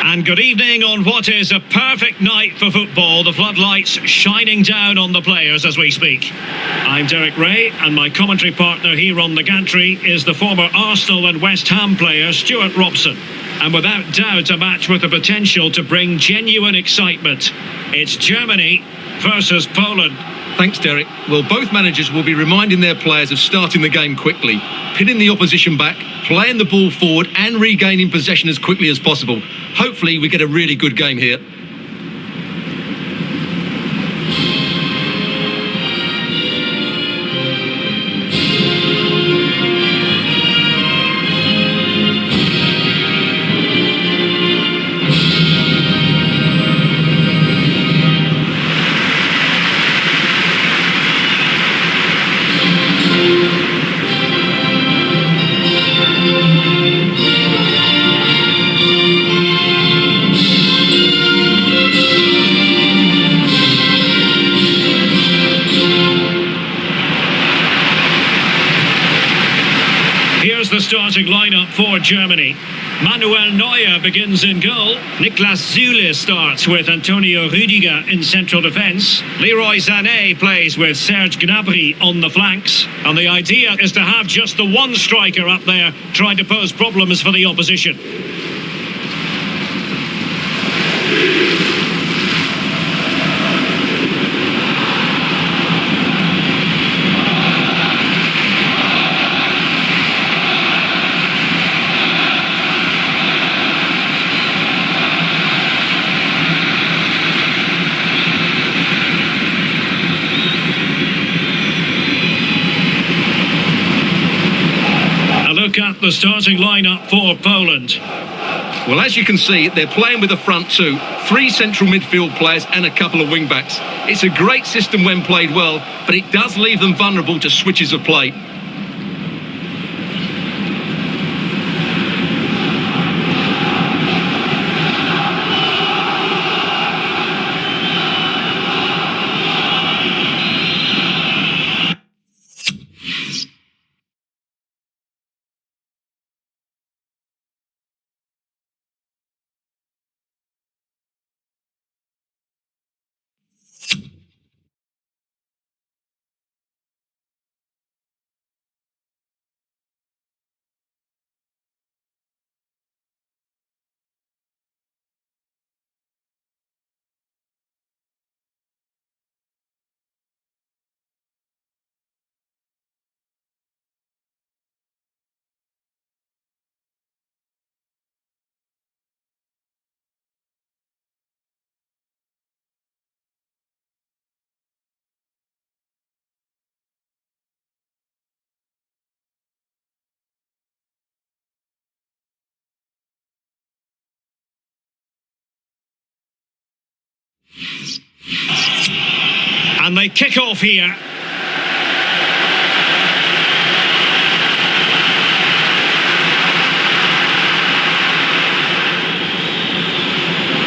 And good evening on what is a perfect night for football. The floodlights shining down on the players as we speak. I'm Derek Ray, and my commentary partner here on the gantry is the former Arsenal and West Ham player Stuart Robson. And without doubt a match with the potential to bring genuine excitement. It's Germany versus Poland. Thanks, Derek. Well, both managers will be reminding their players of starting the game quickly, pinning the opposition back, playing the ball forward and regaining possession as quickly as possible. Hopefully we get a really good game here. Here's the starting lineup for Germany. Manuel Neuer begins in goal. Niklas Süle starts with Antonio Rüdiger in central defence. Leroy Sané plays with Serge Gnabry on the flanks. And the idea is to have just the one striker up there trying to pose problems for the opposition. Look at the starting lineup for Poland. Well, as you can see, they're playing with a front two, 3 central midfield players and a couple of wing-backs. It's a great system when played well, but it does leave them vulnerable to switches of play. And they kick off here.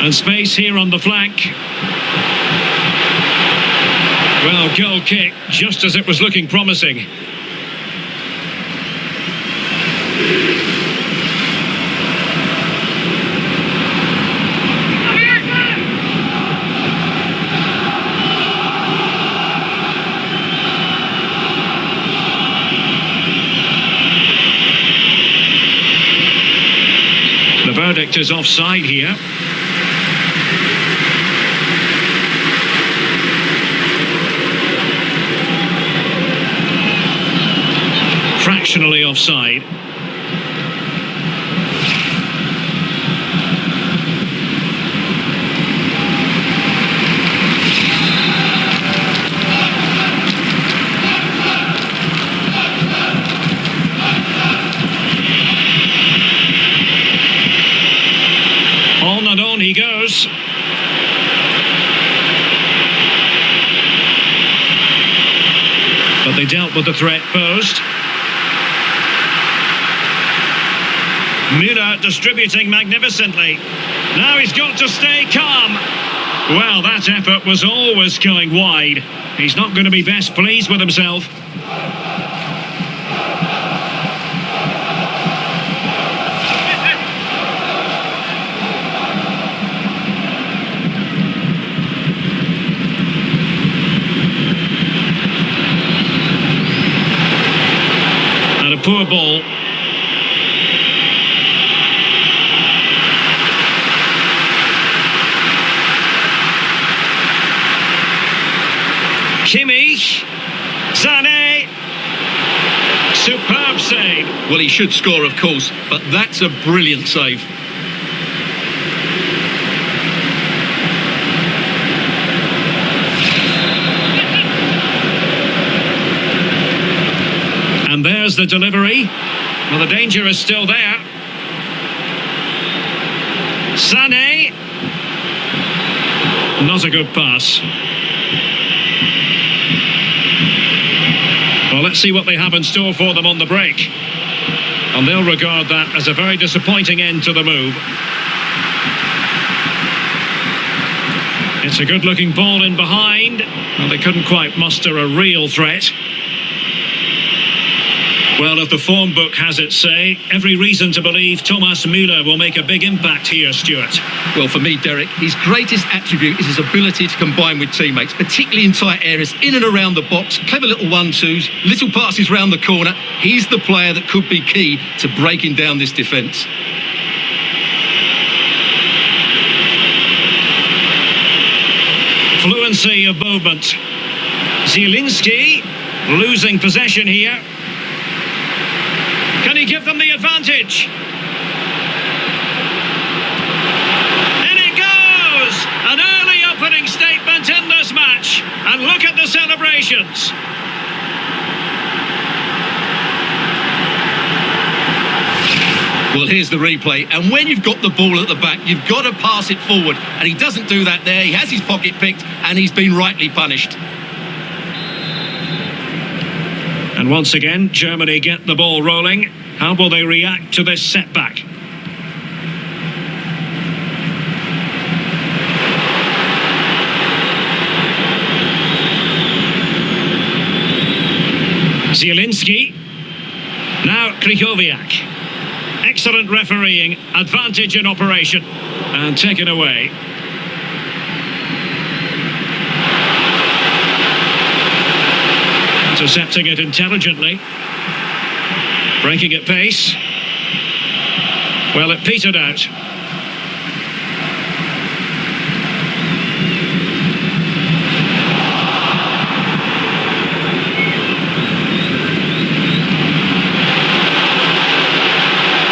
And space here on the flank. Well, goal kick, just as it was looking promising. The verdict is offside here. Fractionally offside. On and on he goes. But they dealt with the threat posed. Müller distributing magnificently. Now he's got to stay calm. Well, that effort was always going wide. He's not going to be best pleased with himself. poor ball. Kimmich, Sané, superb save. Well, he should score, of course, but that's a brilliant save. And there's the delivery. Well, the danger is still there. Sané. Not a good pass. Well, let's see what they have in store for them on the break. And they'll regard that as a very disappointing end to the move. It's a good-looking ball in behind. Well, they couldn't quite muster a real threat. Well, if the form book has its say, every reason to believe Thomas Müller will make a big impact here, Stuart. Well, for me, Derek, his greatest attribute is his ability to combine with teammates, particularly in tight areas, in and around the box, clever little 1-2s, little passes round the corner. He's the player that could be key to breaking down this defence. Fluency of movement. Zielinski losing possession here. Can he give them the advantage? In it goes! An early opening statement in this match. And look at the celebrations. Well, here's the replay. And when you've got the ball at the back, you've got to pass it forward. And he doesn't do that there. He has his pocket picked and he's been rightly punished. And once again, Germany get the ball rolling. How will they react to this setback? Zielinski. Now Krychowiak. Excellent refereeing. Advantage in operation. And taken away. Intercepting it intelligently. Breaking at pace. Well, it petered out.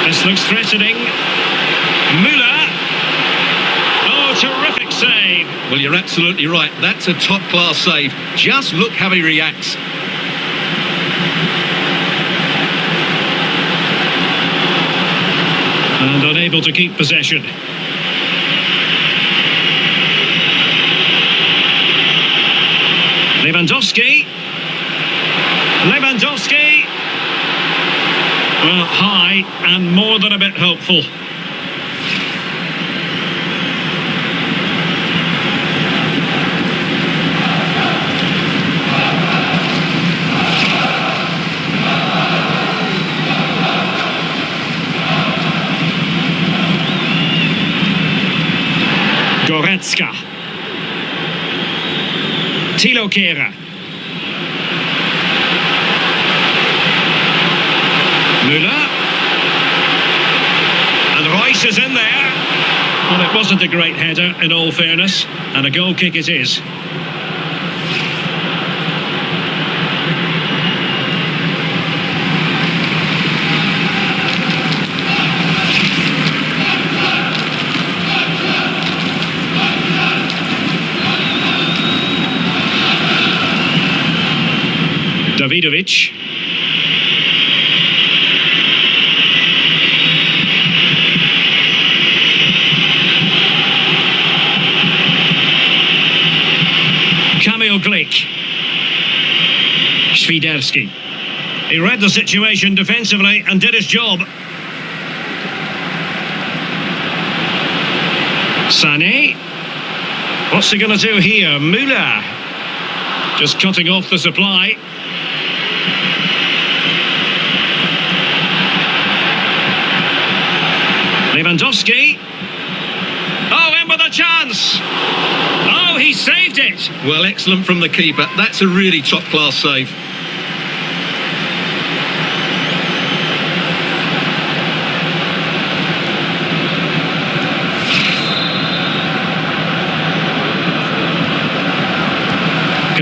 This looks threatening. Müller. Oh, terrific save. Well, you're absolutely right. That's a top-class save. Just look how he reacts. And unable to keep possession. Lewandowski. Well, high and more than a bit hopeful. Goretzka. Thilo Kehrer. Müller. And Reus is in there. Well, it wasn't a great header, in all fairness, and a goal kick it is. Davidovic. Kamil Glik. Świderski. He read the situation defensively and did his job. Sané. What's he going to do here? Müller. Just cutting off the supply. Lewandowski. Oh, in with a chance. Oh, he saved it. Well, excellent from the keeper. That's a really top-class save.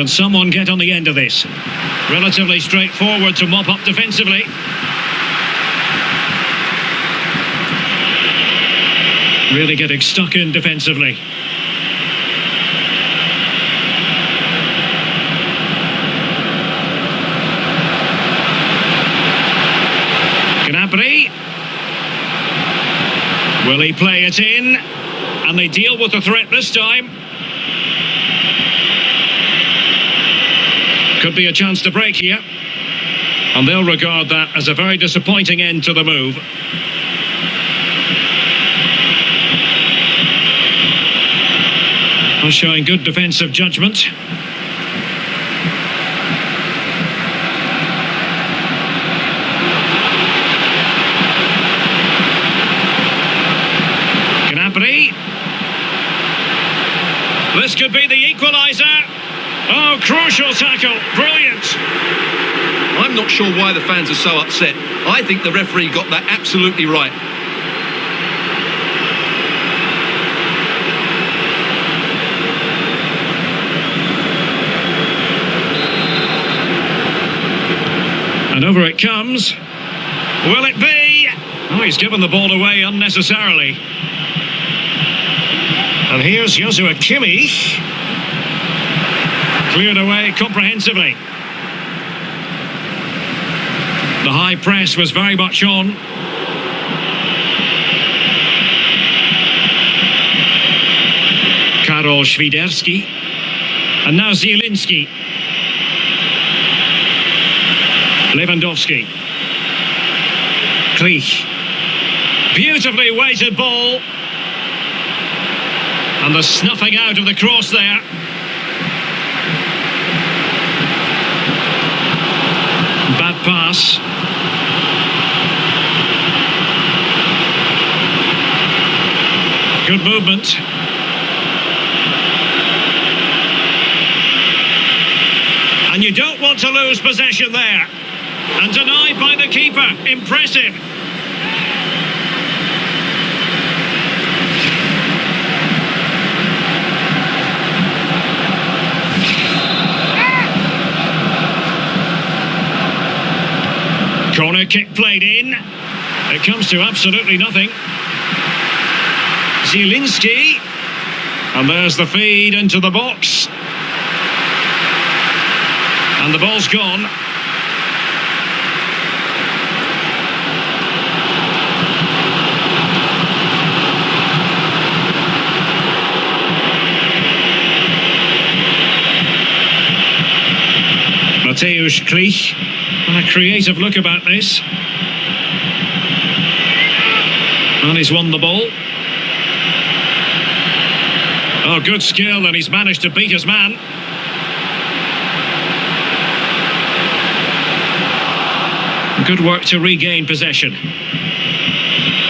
Can someone get on the end of this? Relatively straightforward to mop up defensively. Really getting stuck in defensively. Gnabry. Will he play it in? And they deal with the threat this time. Could be a chance to break here. And they'll regard that as a very disappointing end to the move. Well, showing good defensive judgment. Gnabry. This could be the equaliser. Oh, crucial tackle. Brilliant. I'm not sure why the fans are so upset. I think the referee got that absolutely right. And over it comes. Will it be? Oh, he's given the ball away unnecessarily. And here's Joshua Kimmich. Cleared away comprehensively. The high press was very much on. Karol Świderski. And now Zielinski. Lewandowski. Klich. Beautifully weighted ball. And the snuffing out of the cross there. Bad pass. Good movement. And you don't want to lose possession there. And denied by the keeper. Impressive. Corner kick played in. It comes to absolutely nothing. Zielinski. And there's the feed into the box. And the ball's gone. Mateusz Klich. A creative look about this. And he's won the ball. Oh, good skill, and he's managed to beat his man. Good work to regain possession.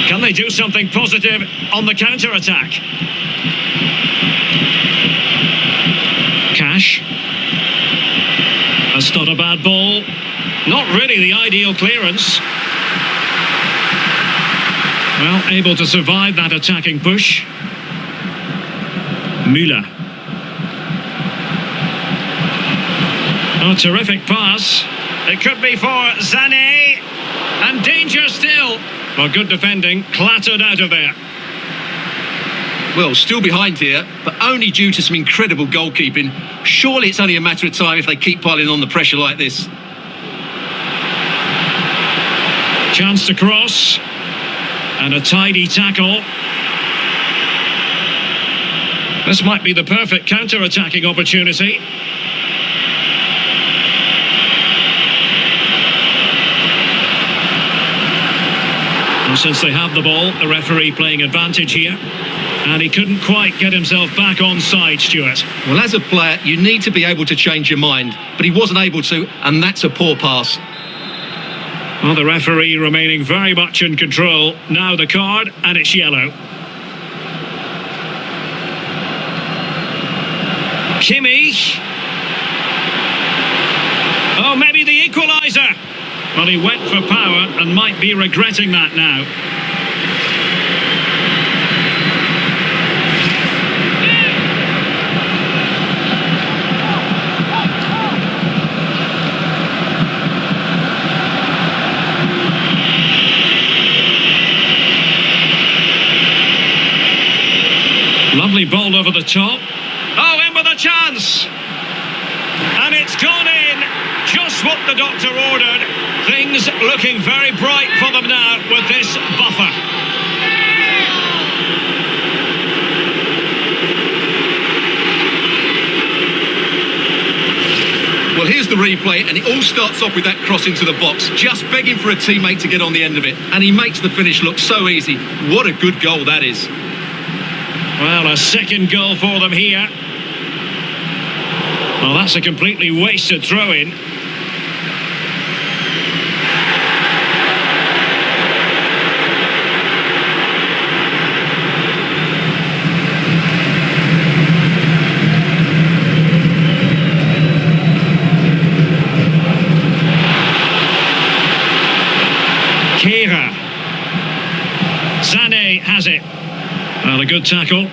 Can they do something positive on the counter-attack? Cash. That's not a bad ball. Not really the ideal clearance. Well, able to survive that attacking push. Müller. Oh, terrific pass. It could be for Sané. And danger still. Well, good defending. Clattered out of there. Well, still behind here, but only due to some incredible goalkeeping. Surely it's only a matter of time if they keep piling on the pressure like this. Chance to cross. And a tidy tackle. This might be the perfect counter-attacking opportunity. And since they have the ball, the referee playing advantage here. And he couldn't quite get himself back on side, Stuart. Well, as a player, you need to be able to change your mind, but he wasn't able to, and that's a poor pass. Well, the referee remaining very much in control. Now the card, and it's yellow. Kimmich. Oh, maybe the equaliser. Well, he went for power and might be regretting that now. ball over the top. Oh, in with a chance! And it's gone in! Just what the doctor ordered. Things looking very bright for them now with this buffer. Well, here's the replay, and it all starts off with that cross into the box, just begging for a teammate to get on the end of it. And he makes the finish look so easy. What a good goal that is. Well, a second goal for them here. Well, that's a completely wasted throw-in. Sané has it. Well, a good tackle.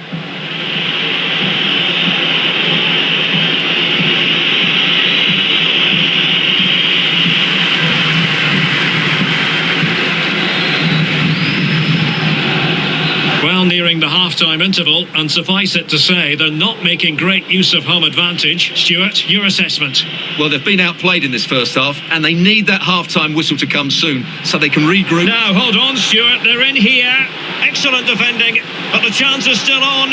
Well, nearing the half-time interval, and suffice it to say, they're not making great use of home advantage. Stuart, your assessment? Well, they've been outplayed in this first half, and they need that half-time whistle to come soon so they can regroup. Now, hold on, Stuart, they're in here. Excellent defending, but the chance is still on.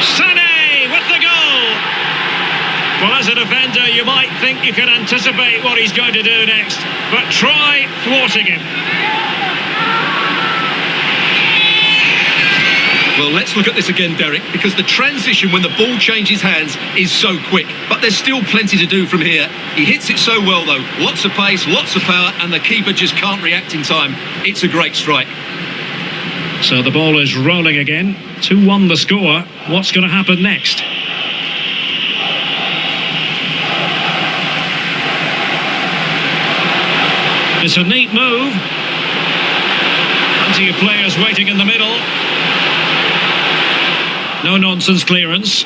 Sané with the goal! Well, as a defender, you might think you can anticipate what he's going to do next, but try thwarting him. Well, let's look at this again, Derek, because the transition when the ball changes hands is so quick. But there's still plenty to do from here. He hits it so well, though. Lots of pace, lots of power, and the keeper just can't react in time. It's a great strike. So the ball is rolling again. 2-1 the score. What's going to happen next? It's a neat move. Plenty of players waiting in the middle. No nonsense clearance.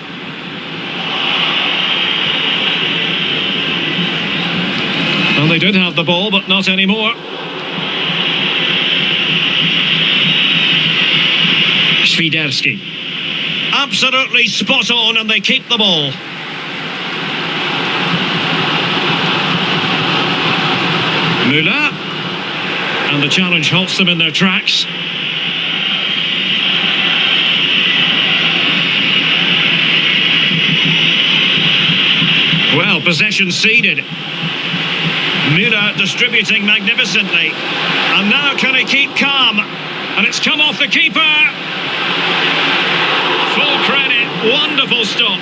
Well, they did have the ball, but not anymore. Świderski. Absolutely spot on, and they keep the ball. Müller. And the challenge halts them in their tracks. Well, possession ceded. Müller distributing magnificently. And now can he keep calm? And it's come off the keeper. Full credit. Wonderful stop.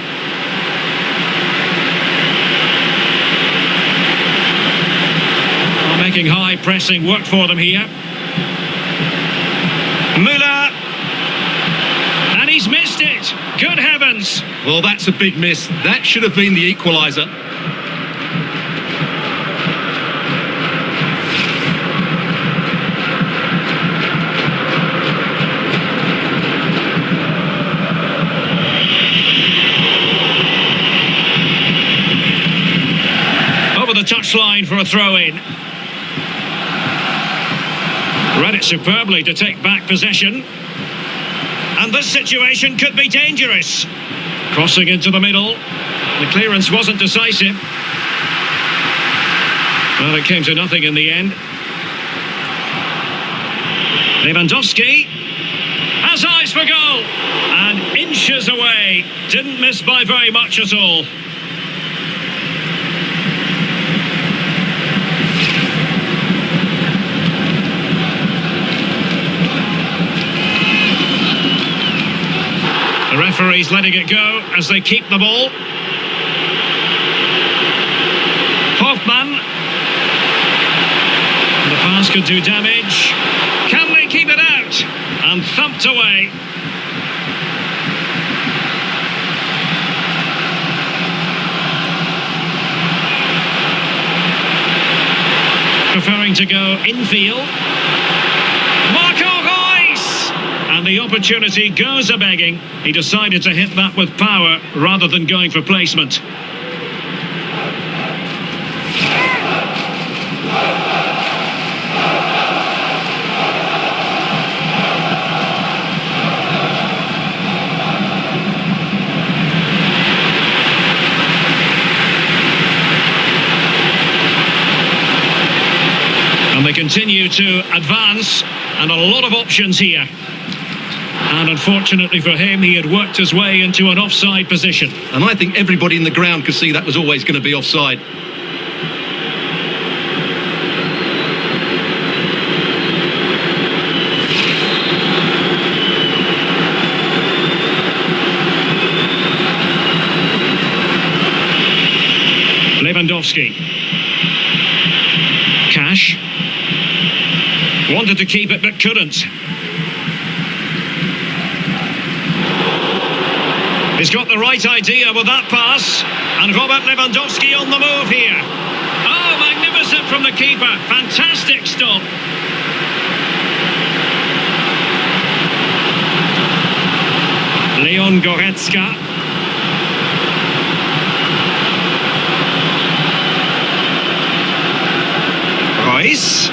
Well, making high pressing work for them here. Müller. And he's missed it. Good heavens. Well, that's a big miss. That should have been the equaliser. Over the touchline for a throw-in. Read it superbly to take back possession. And this situation could be dangerous. Crossing into the middle. The clearance wasn't decisive. Well, it came to nothing in the end. Lewandowski has eyes for goal. And inches away. Didn't miss by very much at all. The referee's letting it go as they keep the ball. Hoffman. The pass could do damage. Can they keep it out? And thumped away. Preferring to go infield. And the opportunity goes a-begging. He decided to hit that with power rather than going for placement. continue to advance, and a lot of options here. And unfortunately for him, he had worked his way into an offside position. And I think everybody in the ground could see that was always going to be offside. Lewandowski. Cash. Wanted to keep it but couldn't. He's got the right idea with that pass. And Robert Lewandowski on the move here. Oh, magnificent from the keeper. Fantastic stop. Leon Goretzka. Royce.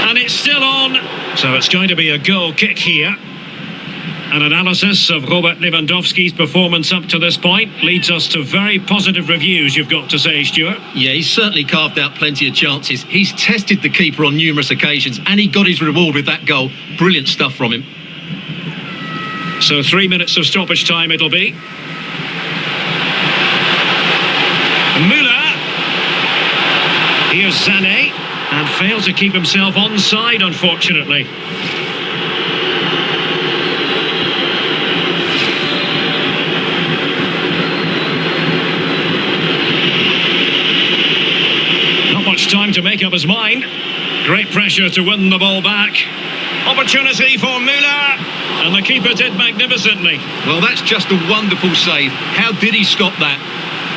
And it's still on. So it's going to be a goal kick here. An analysis of Robert Lewandowski's performance up to this point leads us to very positive reviews, you've got to say, Stuart. Yeah, he's certainly carved out plenty of chances. He's tested the keeper on numerous occasions, and he got his reward with that goal. Brilliant stuff from him. So 3 minutes of stoppage time it'll be. Müller. Here's Sané, and failed to keep himself onside, unfortunately. Time to make up his mind. Great pressure to win the ball back. Opportunity for Müller, and the keeper did magnificently. Well, that's just a wonderful save. How did he stop that?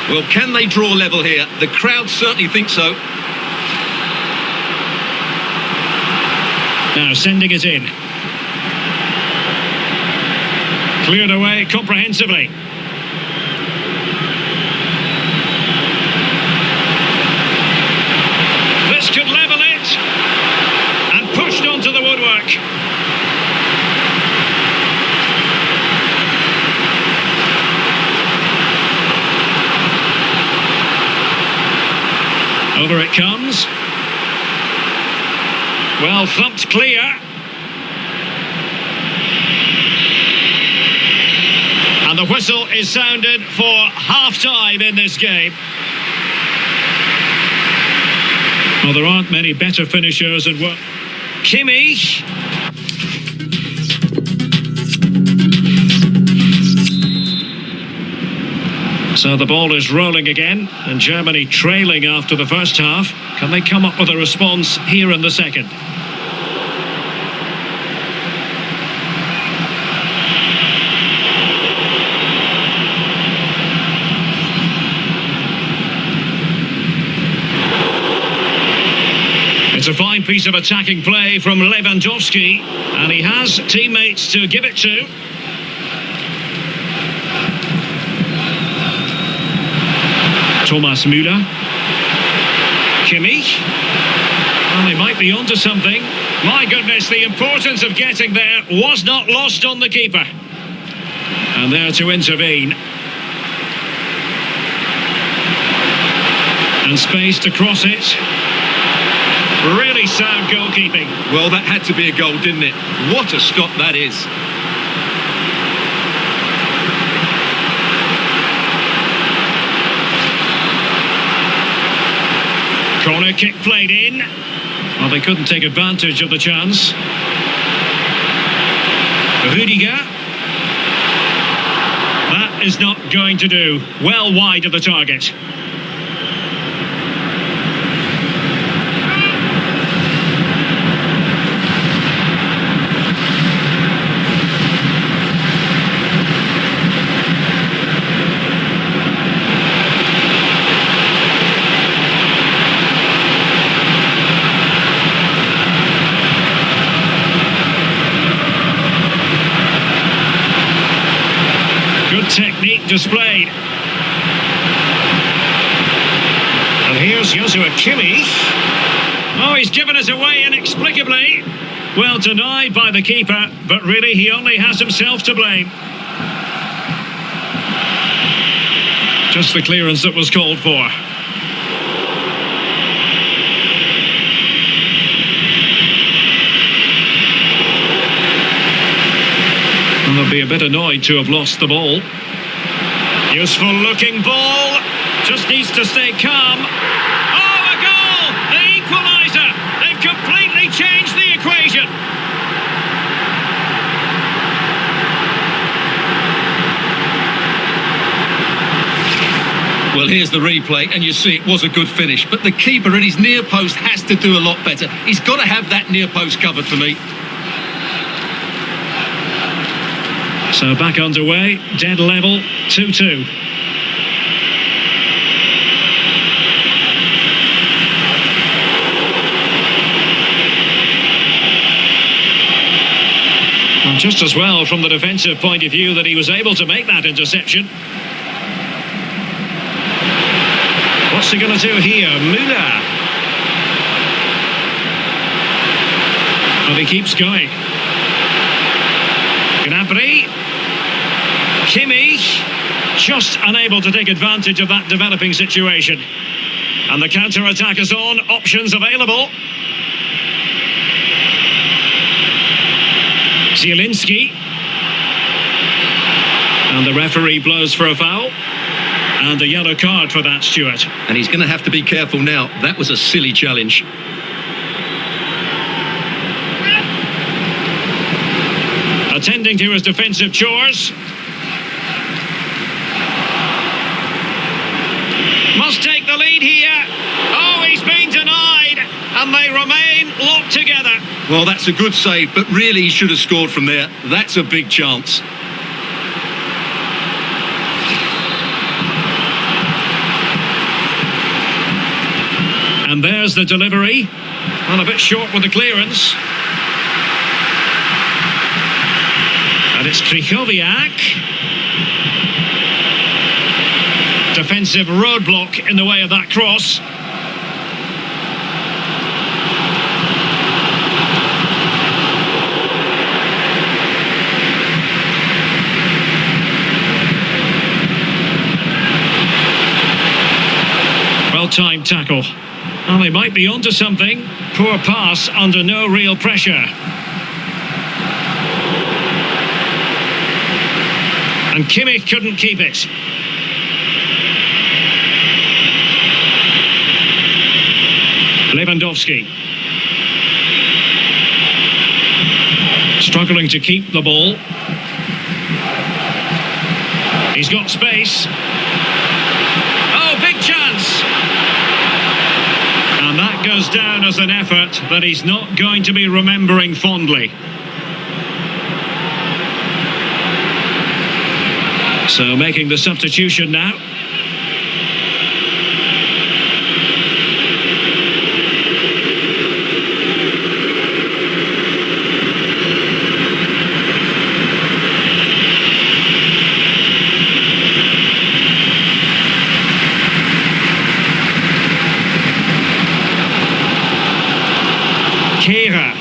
Well, can they draw level here? The crowd certainly think so. Now sending it in. Cleared away comprehensively. Could level it, and pushed onto the woodwork. Over it comes. Well thumped clear. And the whistle is sounded for half-time in this game. Well, there aren't many better finishers and what. Kimmich. So the ball is rolling again, and Germany trailing after the first half. Can they come up with a response here in the second? It's a fine piece of attacking play from Lewandowski, and he has teammates to give it to. Thomas Müller. Kimmich. Well, they might be onto something. My goodness, the importance of getting there was not lost on the keeper. And there to intervene. And space to cross it. Really sound goalkeeping. Well, that had to be a goal, didn't it? What a stop that is. Corner kick played in. Well, they couldn't take advantage of the chance. Rudiger. That is not going to do. Well wide of the target. Technique displayed. And here's Joshua Kimmich. Oh, he's given us away inexplicably. Well denied by the keeper, but really he only has himself to blame. Just the clearance that was called for. bit annoyed to have lost the ball. Useful looking ball. Just needs to stay calm. Oh, a goal! The equaliser! They've completely changed the equation. Well, here's the replay, and you see it was a good finish. But the keeper at his near post has to do a lot better. He's got to have that near post covered for me. So back underway, dead level, 2-2. And just as well from the defensive point of view that he was able to make that interception. What's he going to do here? Müller. And he keeps going. Gnabry. Kimmich. Just unable to take advantage of that developing situation. And the counter-attack is on. Options available. Zielinski. And the referee blows for a foul. And a yellow card for that, Stuart. And he's going to have to be careful now. That was a silly challenge. Attending to his defensive chores. Must take the lead here. Oh, he's been denied. And they remain locked together. Well, that's a good save, but really he should have scored from there. That's a big chance. And there's the delivery. Well, a bit short with the clearance. And it's Krychowiak. Defensive roadblock in the way of that cross. Well-timed tackle. Well, they might be onto something. Poor pass under no real pressure. And Kimmich couldn't keep it. Lewandowski. Struggling to keep the ball. He's got space. Oh, big chance. And that goes down as an effort that he's not going to be remembering fondly. So making the substitution now. Kehrer.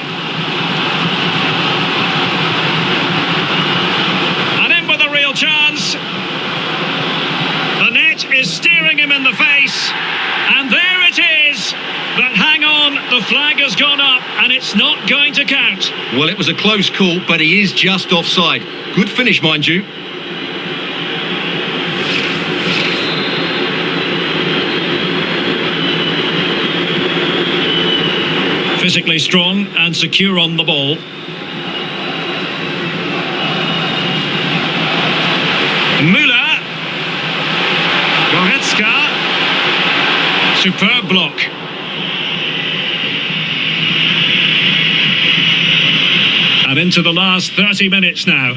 And in with a real chance. The net is staring him in the face. And there it is. But hang on, the flag has gone up and it's not going to count. Well, it was a close call, but he is just offside. Good finish, mind you. Physically strong and secure on the ball. Müller. Goretzka. Superb block. And into the last 30 minutes now.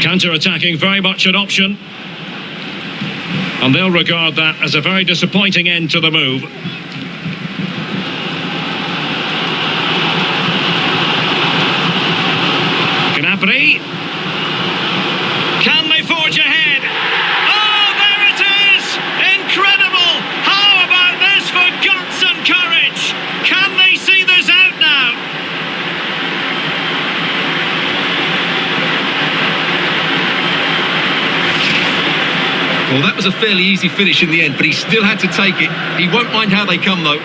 Counter-attacking very much an option. And they'll regard that as a very disappointing end to the move. Gnabry. Can they forge ahead? Oh, there it is! Incredible! How about this for guts and courage? Can they see this out now? Well, that was a fairly easy finish in the end, but he still had to take it. He won't mind how they come, though.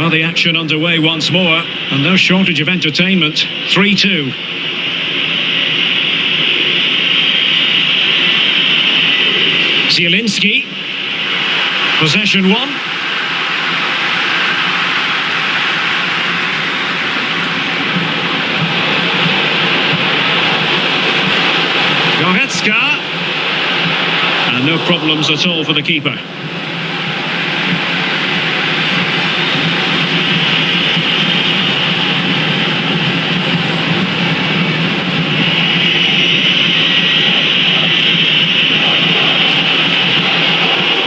Well, the action underway once more, and no shortage of entertainment. 3-2. Zielinski. Possession 1. Goretzka. And no problems at all for the keeper.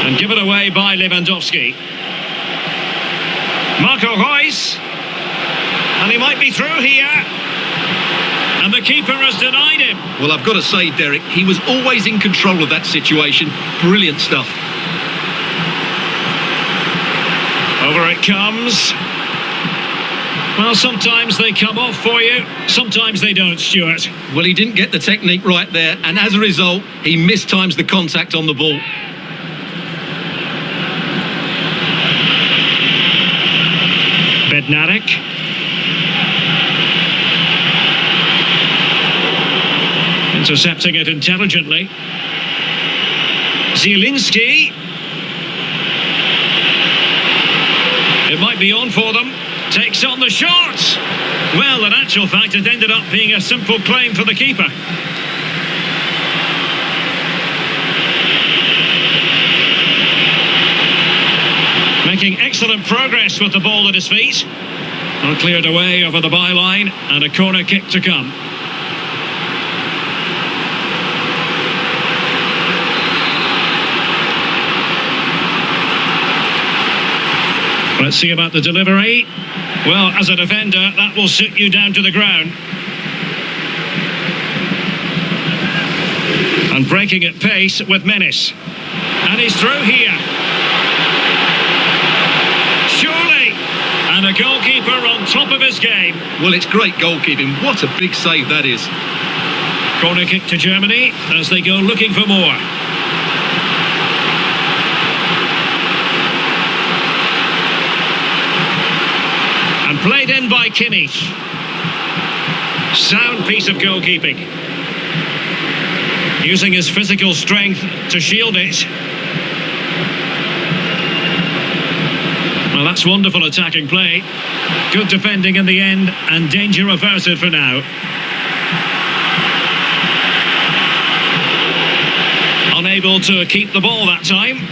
And given away by Lewandowski. Marco Reus. And he might be through here. And the keeper has denied him. Well, I've got to say, Derek, he was always in control of that situation. Brilliant stuff. Over it comes. Well, sometimes they come off for you, sometimes they don't, Stuart. Well, he didn't get the technique right there, and as a result, he mistimes the contact on the ball. Bednarek. Intercepting it intelligently. Zielinski. It might be on for them. Takes on the shot. Well, in actual fact, it ended up being a simple claim for the keeper. Making excellent progress with the ball at his feet. Well, cleared away over the byline, and a corner kick to come. Let's see about the delivery. Well, as a defender, that will sit you down to the ground. And breaking at pace with menace. And he's through here. Surely. And a goalkeeper on top of his game. Well, it's great goalkeeping. What a big save that is. Corner kick to Germany as they go looking for more. And played in by Kimmich. Sound piece of goalkeeping. Using his physical strength to shield it. Well, that's wonderful attacking play. Good defending in the end, and danger averted for now. Unable to keep the ball that time.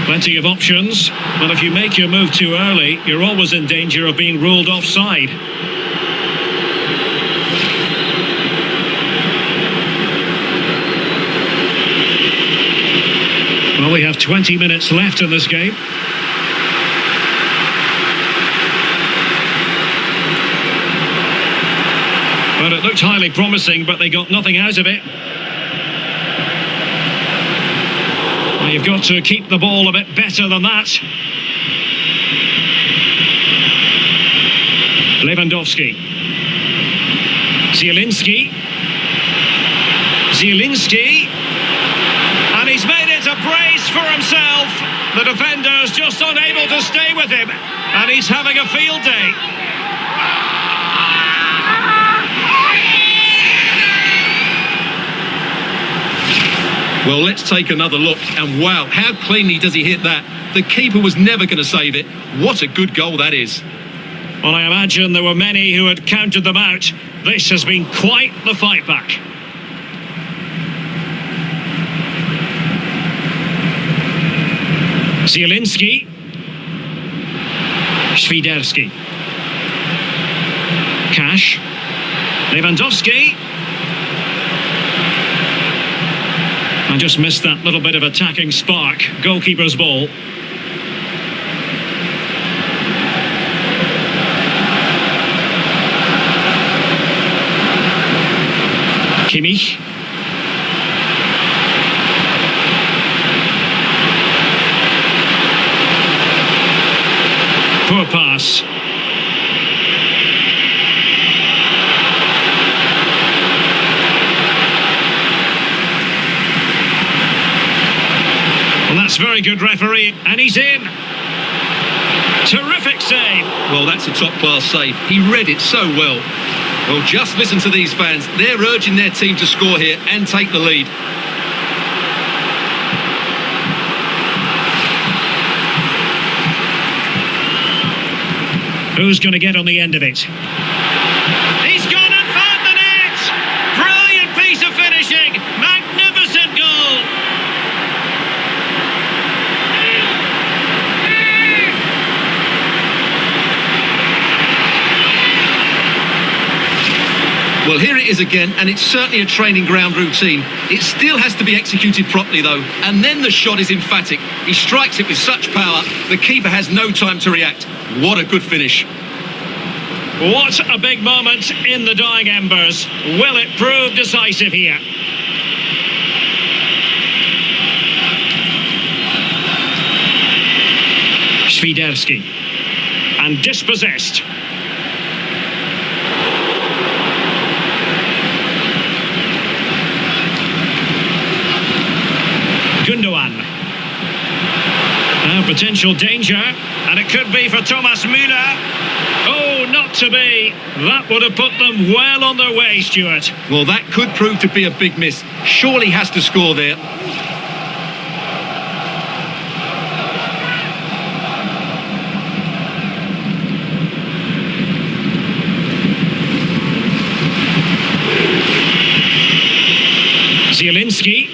Plenty of options, but if you make your move too early, you're always in danger of being ruled offside. Well, we have 20 minutes left in this game. But it looked highly promising, but they got nothing out of it. Well, you've got to keep the ball a bit better than that. Lewandowski. Zielinski. Zielinski. And he's made it a brace for himself. The defender's just unable to stay with him. And he's having a field day. Well, let's take another look. And wow, how cleanly does he hit that? The keeper was never going to save it. What a good goal that is. Well, I imagine there were many who had counted them out. This has been quite the fight back. Zielinski. Świderski. Cash. Lewandowski. I just missed that little bit of attacking spark. Goalkeeper's ball. Kimmich. Poor pass. Well, that's very good referee, and he's in. Terrific save. Well, that's a top-class save. He read it so well. Well, just listen to these fans. They're urging their team to score here and take the lead. Who's going to get on the end of it? He's gone and found the net! Brilliant piece of finishing! Magnificent goal! Well, here it is again, and it's certainly a training ground routine. It still has to be executed properly, though, and then the shot is emphatic. He strikes it with such power, the keeper has no time to react. What a good finish. What a big moment in the dying embers. Will it prove decisive here? Świderski. And dispossessed. Gundogan. Now potential danger, and it could be for Thomas Müller. Oh, not to be. That would have put them well on their way, Stuart. Well, that could prove to be a big miss. Surely has to score there. Zielinski.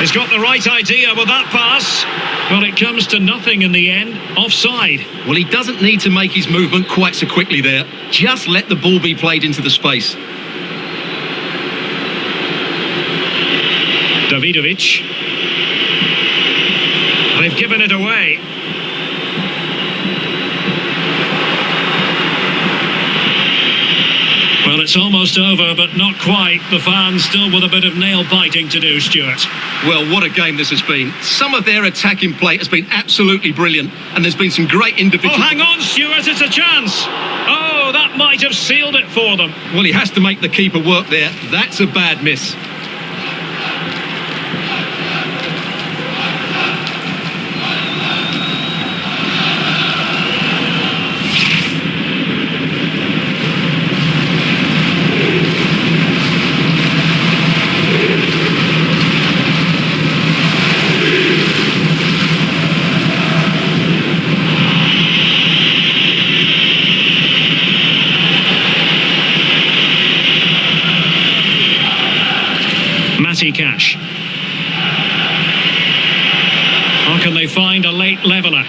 He's got the right idea with that pass. Well, it comes to nothing in the end. Offside. Well, he doesn't need to make his movement quite so quickly there. Just let the ball be played into the space. Davidovic. They've given it away. Well, it's almost over, but not quite. The fans still with a bit of nail-biting to do, Stuart. Well, what a game this has been. Some of their attacking play has been absolutely brilliant, and there's been some great individual... Oh, hang on, Stuart, it's a chance. Oh, that might have sealed it for them. Well, he has to make the keeper work there. That's a bad miss. Cash. How can they find a late leveller?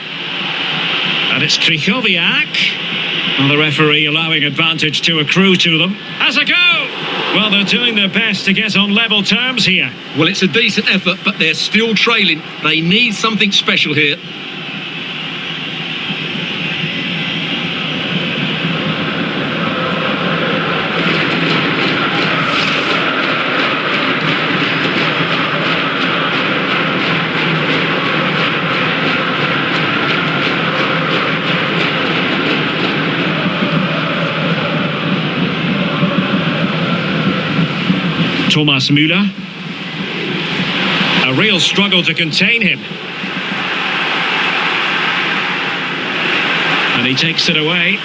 And it's Krychowiak. Well, the referee allowing advantage to accrue to them. Has a go! Well, they're doing their best to get on level terms here. Well, it's a decent effort, but they're still trailing. They need something special here. Thomas Müller. A real struggle to contain him. And he takes it away.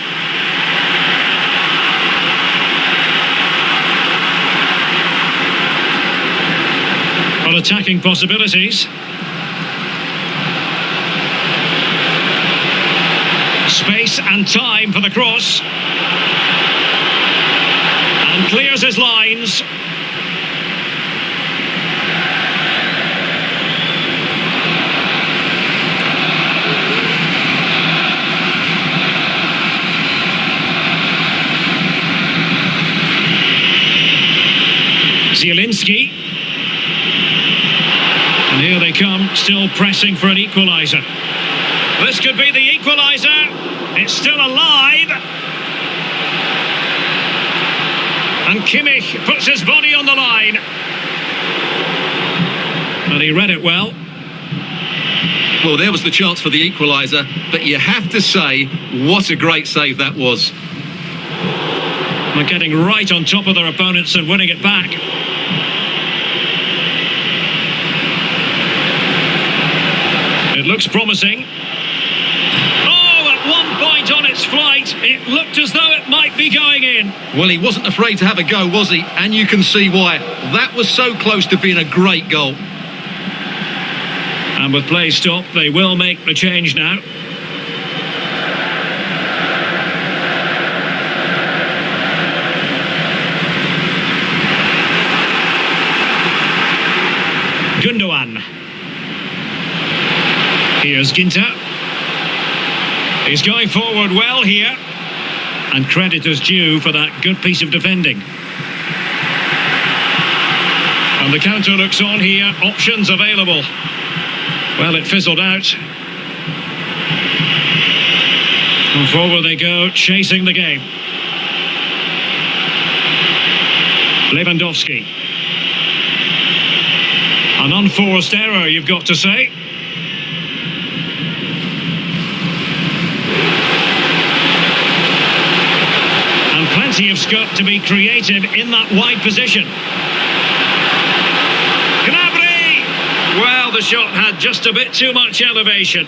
Well, attacking possibilities. Space and time for the cross. And clears his lines. Zielinski. And here they come, still pressing for an equaliser. This could be the equaliser. It's still alive. And Kimmich puts his body on the line. And he read it well. Well, there was the chance for the equaliser, but you have to say, what a great save that was. They're getting right on top of their opponents and winning it back. It looks promising. Oh, at one point on its flight, it looked as though it might be going in. Well, he wasn't afraid to have a go, was he? And you can see why. That was so close to being a great goal. And with play stopped, they will make the change now. Gundogan. Here's Ginter. He's going forward well here. And credit is due for that good piece of defending. And the counter looks on here. Options available. Well, it fizzled out. And forward they go, chasing the game. Lewandowski. An unforced error, you've got to say. And plenty of scope to be creative in that wide position. Gnabry! Well, the shot had just a bit too much elevation.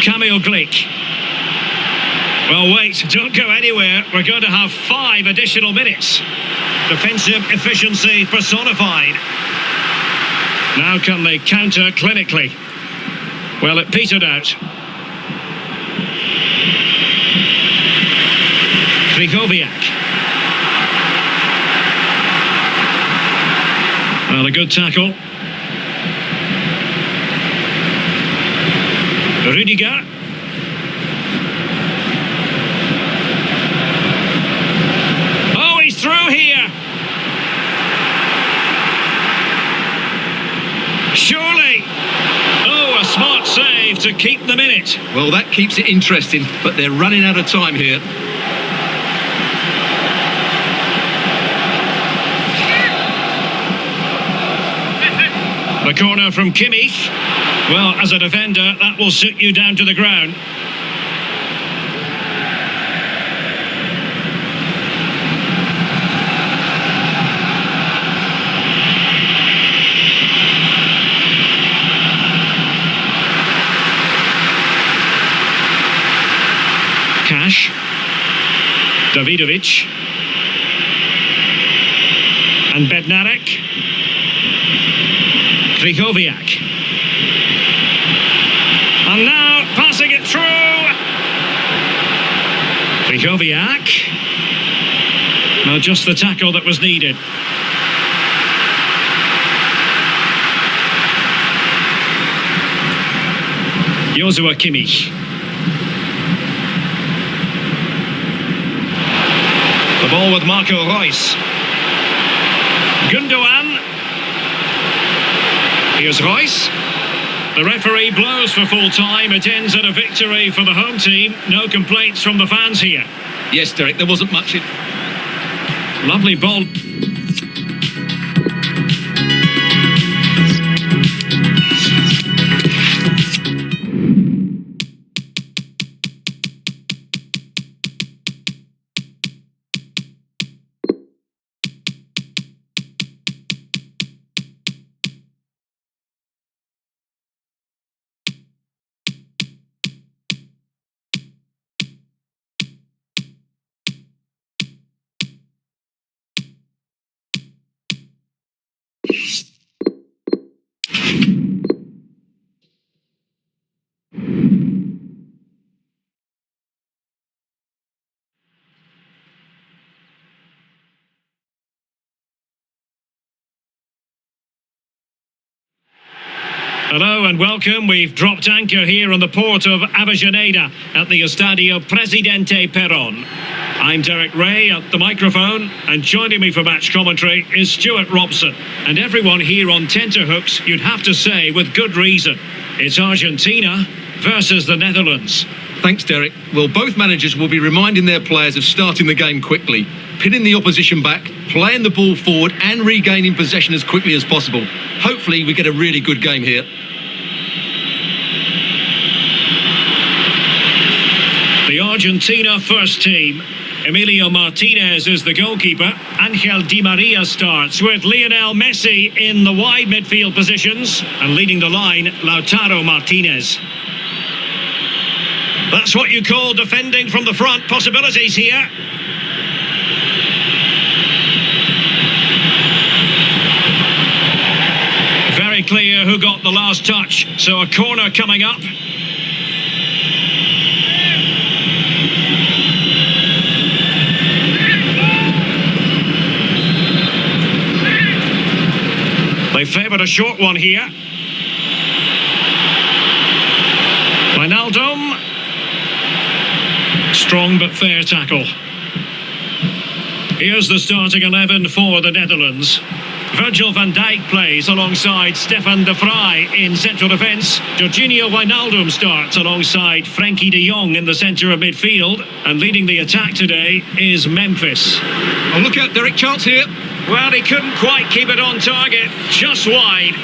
Camille Glick. Well, wait, don't go anywhere. We're going to have 5 additional minutes. Defensive efficiency personified. Now can they counter clinically? Well, it petered out. Krychowiak. Well, a good tackle. Rudiger. Oh, he's through here. Surely. Oh, a smart save to keep them in it. Well, that keeps it interesting, but they're running out of time here. The corner from Kimmich. Well, as a defender, that will sit you down to the ground. Cash. Davidovic. And Bednarek. Krychowiak. And now passing it through. Krychowiak. Now just the tackle that was needed. Joshua Kimmich. The ball with Marco Reus. Gundogan. Here's Reus. The referee blows for full time. It ends in a victory for the home team. No complaints from the fans here. Yes, Derek, there wasn't much in... Lovely ball. Hello and welcome. We've dropped anchor here on the port of Avellaneda at the Estadio Presidente Perón. I'm Derek Ray at the microphone, and joining me for match commentary is Stuart Robson. And everyone here on tenterhooks, you'd have to say with good reason. It's Argentina versus the Netherlands. Thanks, Derek. Well, both managers will be reminding their players of starting the game quickly, pinning the opposition back, playing the ball forward and regaining possession as quickly as possible. Hopefully we get a really good game here. The Argentina first team. Emilio Martinez is the goalkeeper. Angel Di Maria starts with Lionel Messi in the wide midfield positions, and leading the line, Lautaro Martinez. That's what you call defending from the front. Possibilities here. Very clear who got the last touch, so a corner coming up. They favoured a short one here. Wijnaldum. Strong but fair tackle. Here's the starting 11 for the Netherlands. Virgil van Dijk plays alongside Stefan de Vrij in central defence. Jorginho Wijnaldum starts alongside Frenkie de Jong in the centre of midfield. And leading the attack today is Memphis. Oh, look out, Derek, chance here. Well, he couldn't quite keep it on target, just wide.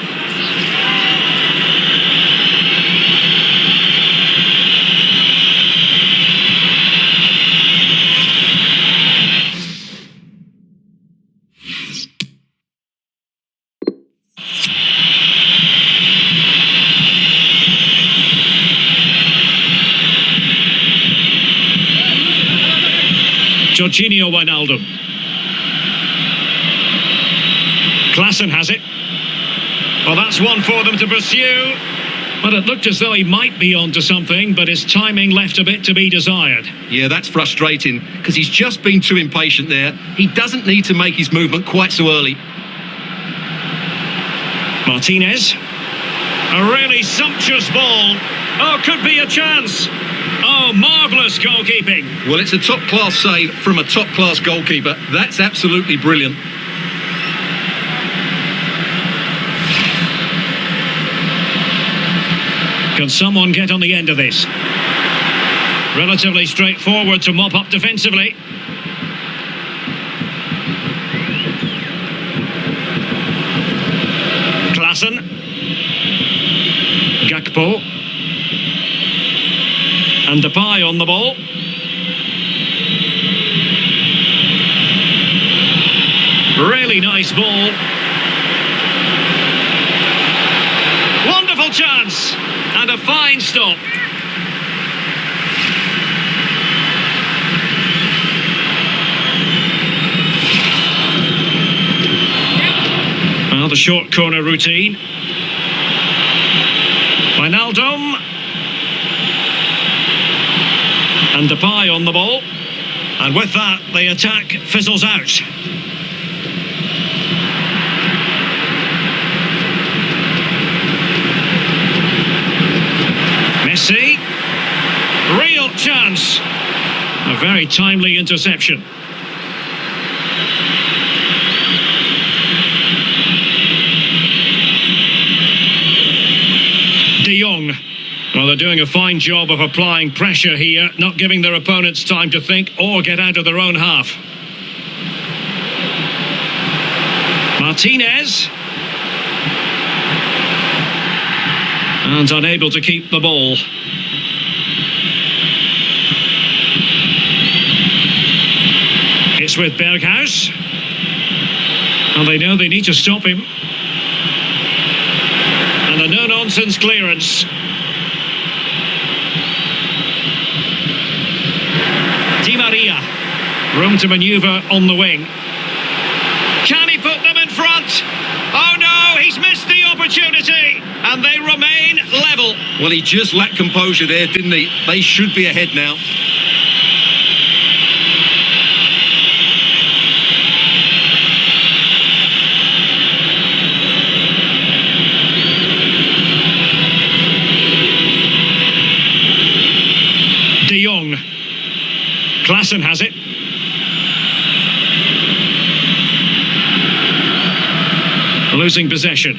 Jorginho Wijnaldum. Klaassen has it. Well, that's one for them to pursue. But it looked as though he might be onto something, but his timing left a bit to be desired. Yeah, that's frustrating, because he's just been too impatient there. He doesn't need to make his movement quite so early. Martinez. A really sumptuous ball. Oh, could be a chance. Oh, marvellous goalkeeping. Well, it's a top-class save from a top-class goalkeeper. That's absolutely brilliant. Can someone get on the end of this? Relatively straightforward to mop up defensively. Klaassen. Gakpo. And Depay on the ball. Really nice ball. Wonderful chance. And a fine stop. Well, the short corner routine. Wijnaldum. And Depay on the ball. And with that, the attack fizzles out. Messi. Real chance. A very timely interception. De Jong. Well, they're doing a fine job of applying pressure here, not giving their opponents time to think or get out of their own half. Martinez. And unable to keep the ball. It's with Berghuis. And they know they need to stop him. And a no-nonsense clearance. Di Maria. Room to manoeuvre on the wing. Can he put them in front? Oh no, he's missed the opportunity. And they remain level. Well, he just lacked composure there, didn't he? They should be ahead now. De Jong. Klaassen has it. Losing possession.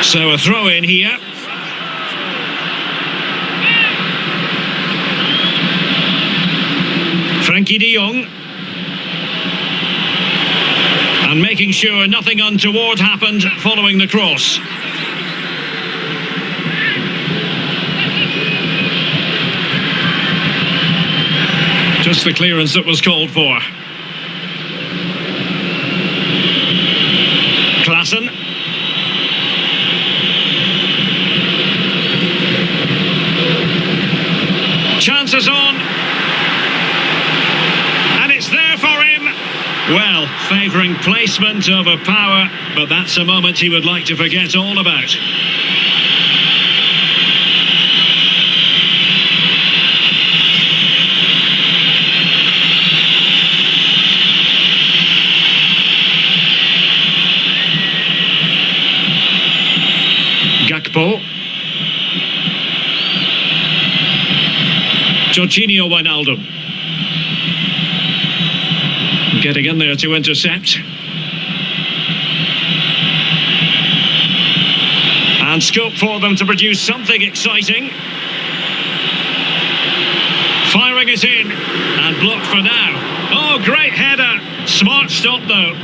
So a throw in here. Frankie de Jong. And making sure nothing untoward happened following the cross. Just the clearance that was called for. Klaassen. Chances on. And it's there for him. Well, favouring placement over power, but that's a moment he would like to forget all about. Gakpo. Jorginho Wijnaldum. Getting in there to intercept. And scope for them to produce something exciting. Firing it in. And blocked for now. Oh, great header. Smart stop though.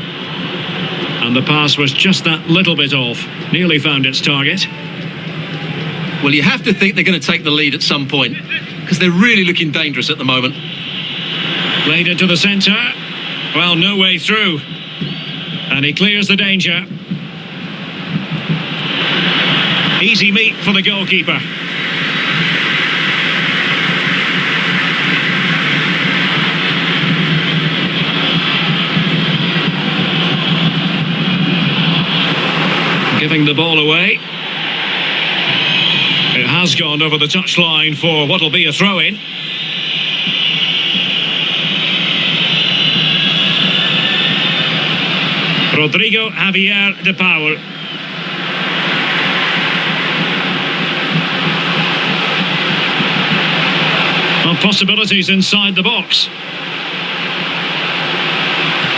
And the pass was just that little bit off. Nearly found its target. Well, you have to think they're going to take the lead at some point, because they're really looking dangerous at the moment. Played into the centre. Well, no way through. And he clears the danger. Easy meat for the goalkeeper. Giving the ball away. It has gone over the touchline for what will be a throw-in. Rodrigo Javier de Paul. Well, possibilities inside the box.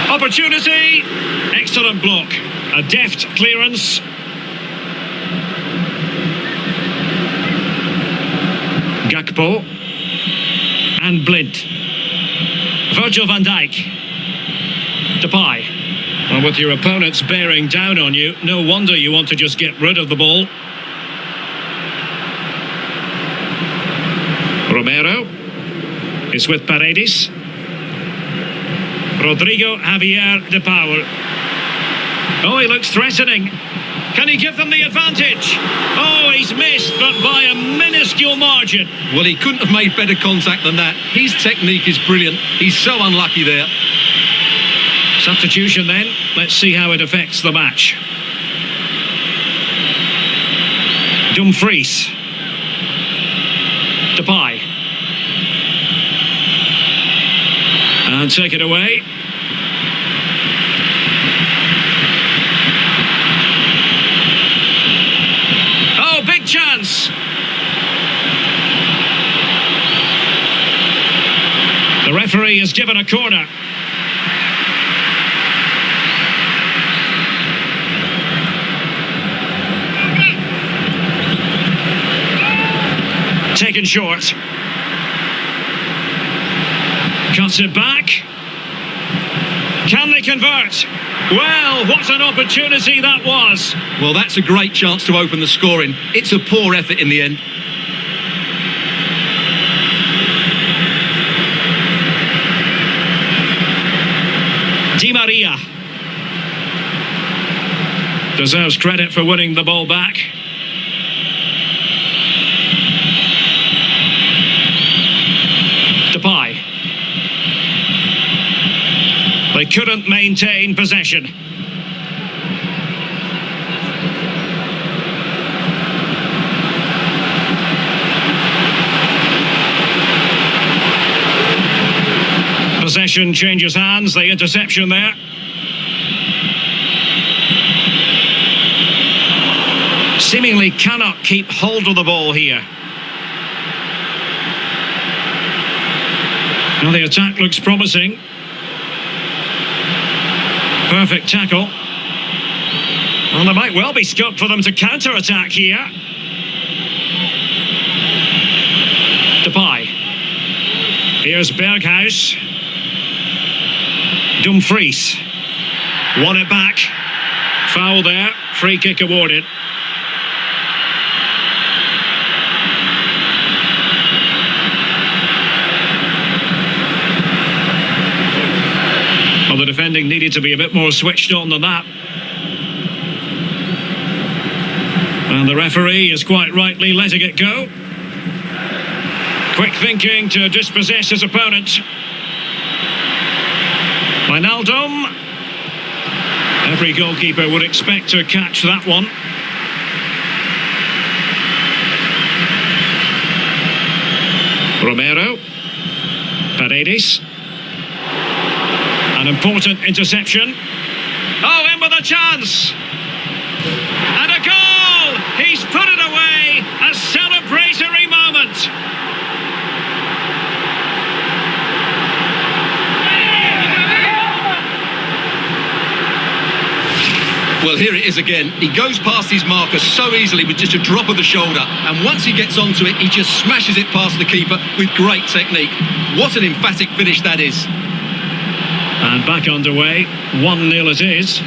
Opportunity. Excellent block. A deft clearance. Gakpo. And Blind. Virgil van Dijk. Depay. Well, with your opponents bearing down on you, no wonder you want to just get rid of the ball. Romero is with Paredes. Rodrigo Javier de Paul. Oh, he looks threatening. Can he give them the advantage? Oh, he's missed, but by a minuscule margin. Well, he couldn't have made better contact than that. His technique is brilliant. He's so unlucky there. Substitution then. Let's see how it affects the match. Dumfries. Depay. And take it away. Oh, big chance. The referee has given a corner. Taken short. Cuts it back. Can they convert? Well, what an opportunity that was. Well, that's a great chance to open the scoring. It's a poor effort in the end. Di Maria deserves credit for winning the ball back. Depay. They couldn't maintain possession. Possession changes hands, the interception there. Seemingly cannot keep hold of the ball here. Well, the attack looks promising. Perfect tackle. Well, there might well be scope for them to counter-attack here. Depay. Here's Berghuis. Dumfries. Won it back. Foul there. Free kick awarded. Well, the defending needed to be a bit more switched on than that. And the referee is quite rightly letting it go. Quick thinking to dispossess his opponent. Wijnaldum. Every goalkeeper would expect to catch that one. Romero. Paredes. An important interception. Oh, in with a chance! And a goal! He's put it away! A celebratory moment! Well, here it is again. He goes past his marker so easily with just a drop of the shoulder. And once he gets onto it, he just smashes it past the keeper with great technique. What an emphatic finish that is. And back underway, 1-0 it is.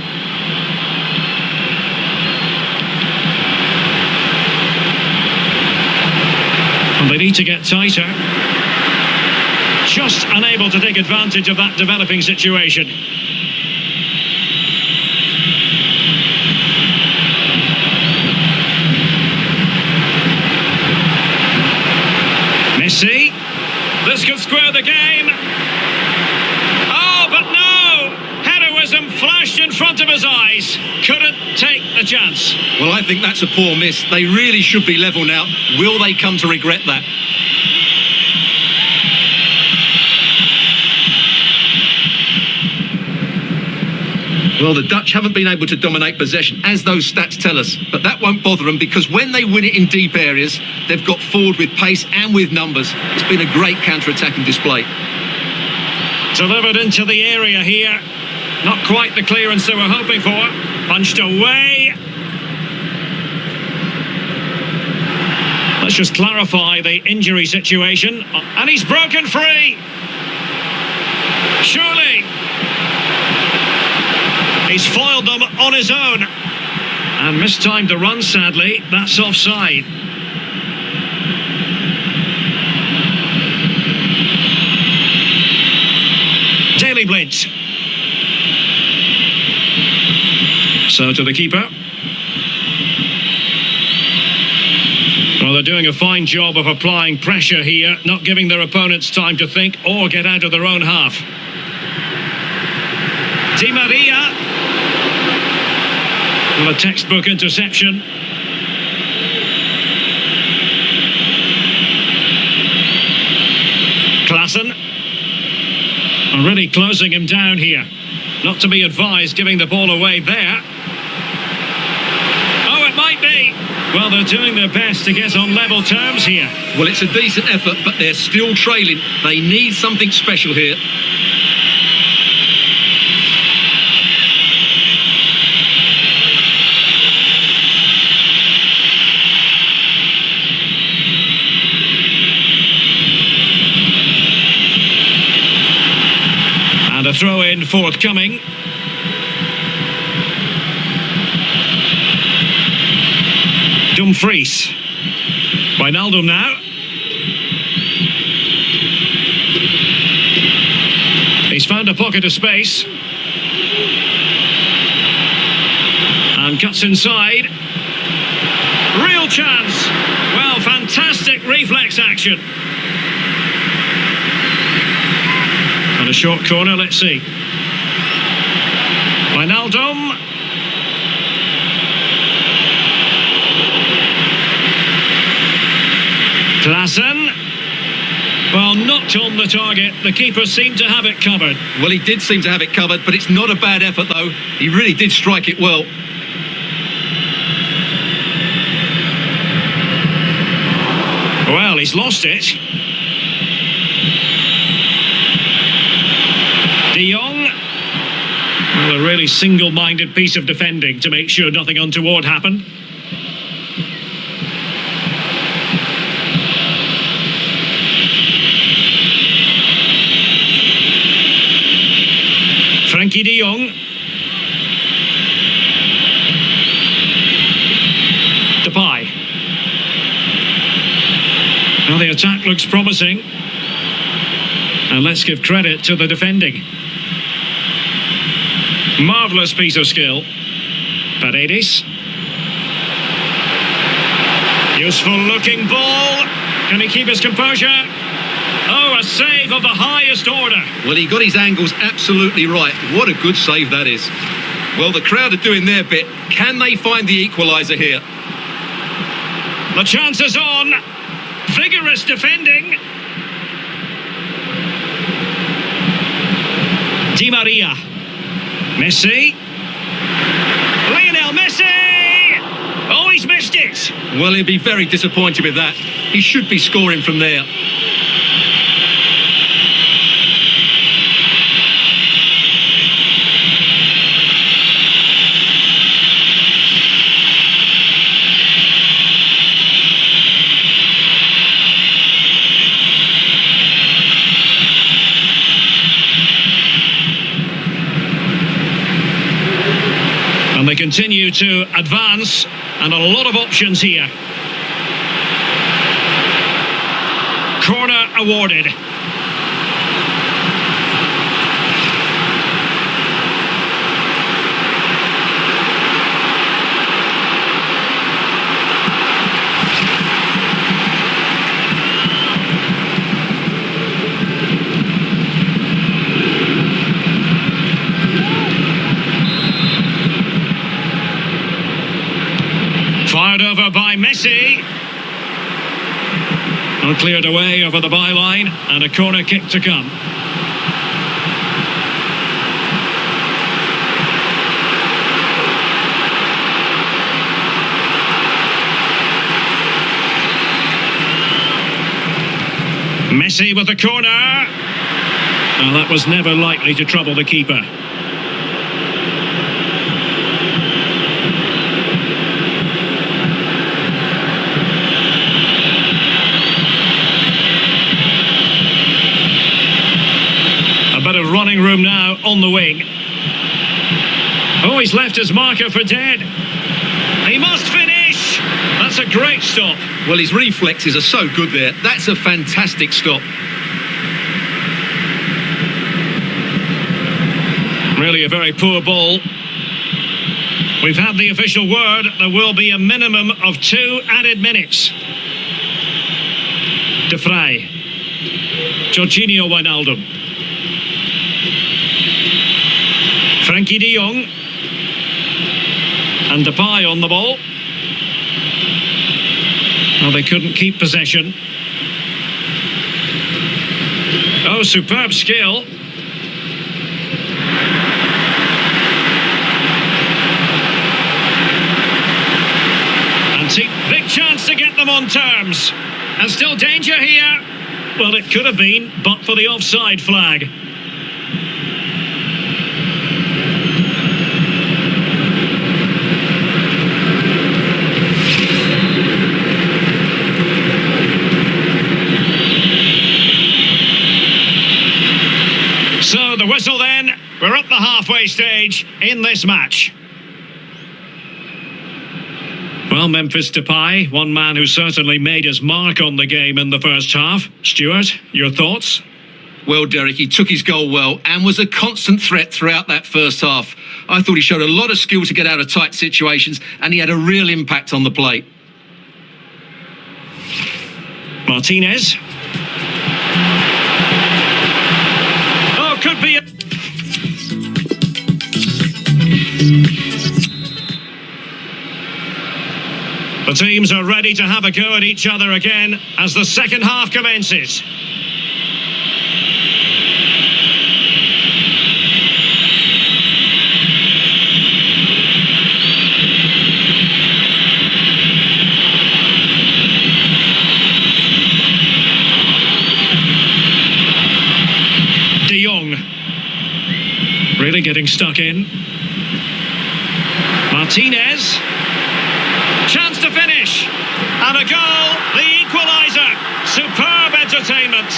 And they need to get tighter. Just unable to take advantage of that developing situation. Messi. This could square the game. Heroism flashed in front of his eyes. Couldn't take the chance. Well, I think that's a poor miss. They really should be level now. Will they come to regret that? Well, the Dutch haven't been able to dominate possession, as those stats tell us. But that won't bother them, because when they win it in deep areas, they've got forward with pace and with numbers. It's been a great counter-attacking display. Delivered into the area here. Not quite the clearance they were hoping for. Punched away. Let's just clarify the injury situation. And he's broken free. Surely. He's foiled them on his own. And mistimed the run, sadly. That's offside. Daily Blitz. So to the keeper. Well, they're doing a fine job of applying pressure here, not giving their opponents time to think or get out of their own half. Di Maria. Well, a textbook interception. Klaassen. Really closing him down here. Not to be advised giving the ball away there. Oh, it might be. Well, they're doing their best to get on level terms here. Well, it's a decent effort, but they're still trailing. They need something special here. And a throw-in forthcoming. Dumfries. Wijnaldum now. He's found a pocket of space. And cuts inside. Real chance. Well, fantastic reflex action. And a short corner, let's see. Wijnaldum. Klaassen. Well, knocked on the target. The keeper seemed to have it covered. Well, he did seem to have it covered, but it's not a bad effort, though. He really did strike it well. Well, he's lost it. De Jong. Well, a really single-minded piece of defending to make sure nothing untoward happened. Frankie de Jong. Depay. Now the attack looks promising. And let's give credit to the defending. Marvellous piece of skill. Paredes. Useful looking ball. Can he keep his composure? Oh, a save of the highest order. Well, he got his angles absolutely right. What a good save that is. Well, the crowd are doing their bit. Can they find the equaliser here? The chance is on. Vigorous defending. Di Maria. Messi. Lionel Messi! Oh, he's missed it. Well, he'll be very disappointed with that. He should be scoring from there. And they continue to advance, and a lot of options here. Corner awarded. Fired over by Messi. And cleared away over the byline, and a corner kick to come. Messi with the corner. Well, that was never likely to trouble the keeper. A bit of running room now on the wing. Oh, he's left his marker for dead. He must finish. That's a great stop. Well, his reflexes are so good there. That's a fantastic stop. Really a very poor ball. We've had the official word. There will be a minimum of 2 added minutes. De Vrij. Jorginho Wijnaldum. Frankie de Jong. And Depay on the ball. Well, they couldn't keep possession. Oh, superb skill. And big chance to get them on terms. And still danger here. Well, it could have been, but for the offside flag. So the whistle then, we're at the halfway stage in this match. Well, Memphis Depay, one man who certainly made his mark on the game in the first half. Stuart, your thoughts? Well, Derek, he took his goal well and was a constant threat throughout that first half. I thought he showed a lot of skill to get out of tight situations, and he had a real impact on the plate. Martinez. Oh, could be a... The teams are ready to have a go at each other again as the second half commences. De Jong. Really getting stuck in. Martinez. Chance to finish. And a goal, the equaliser. Superb entertainment.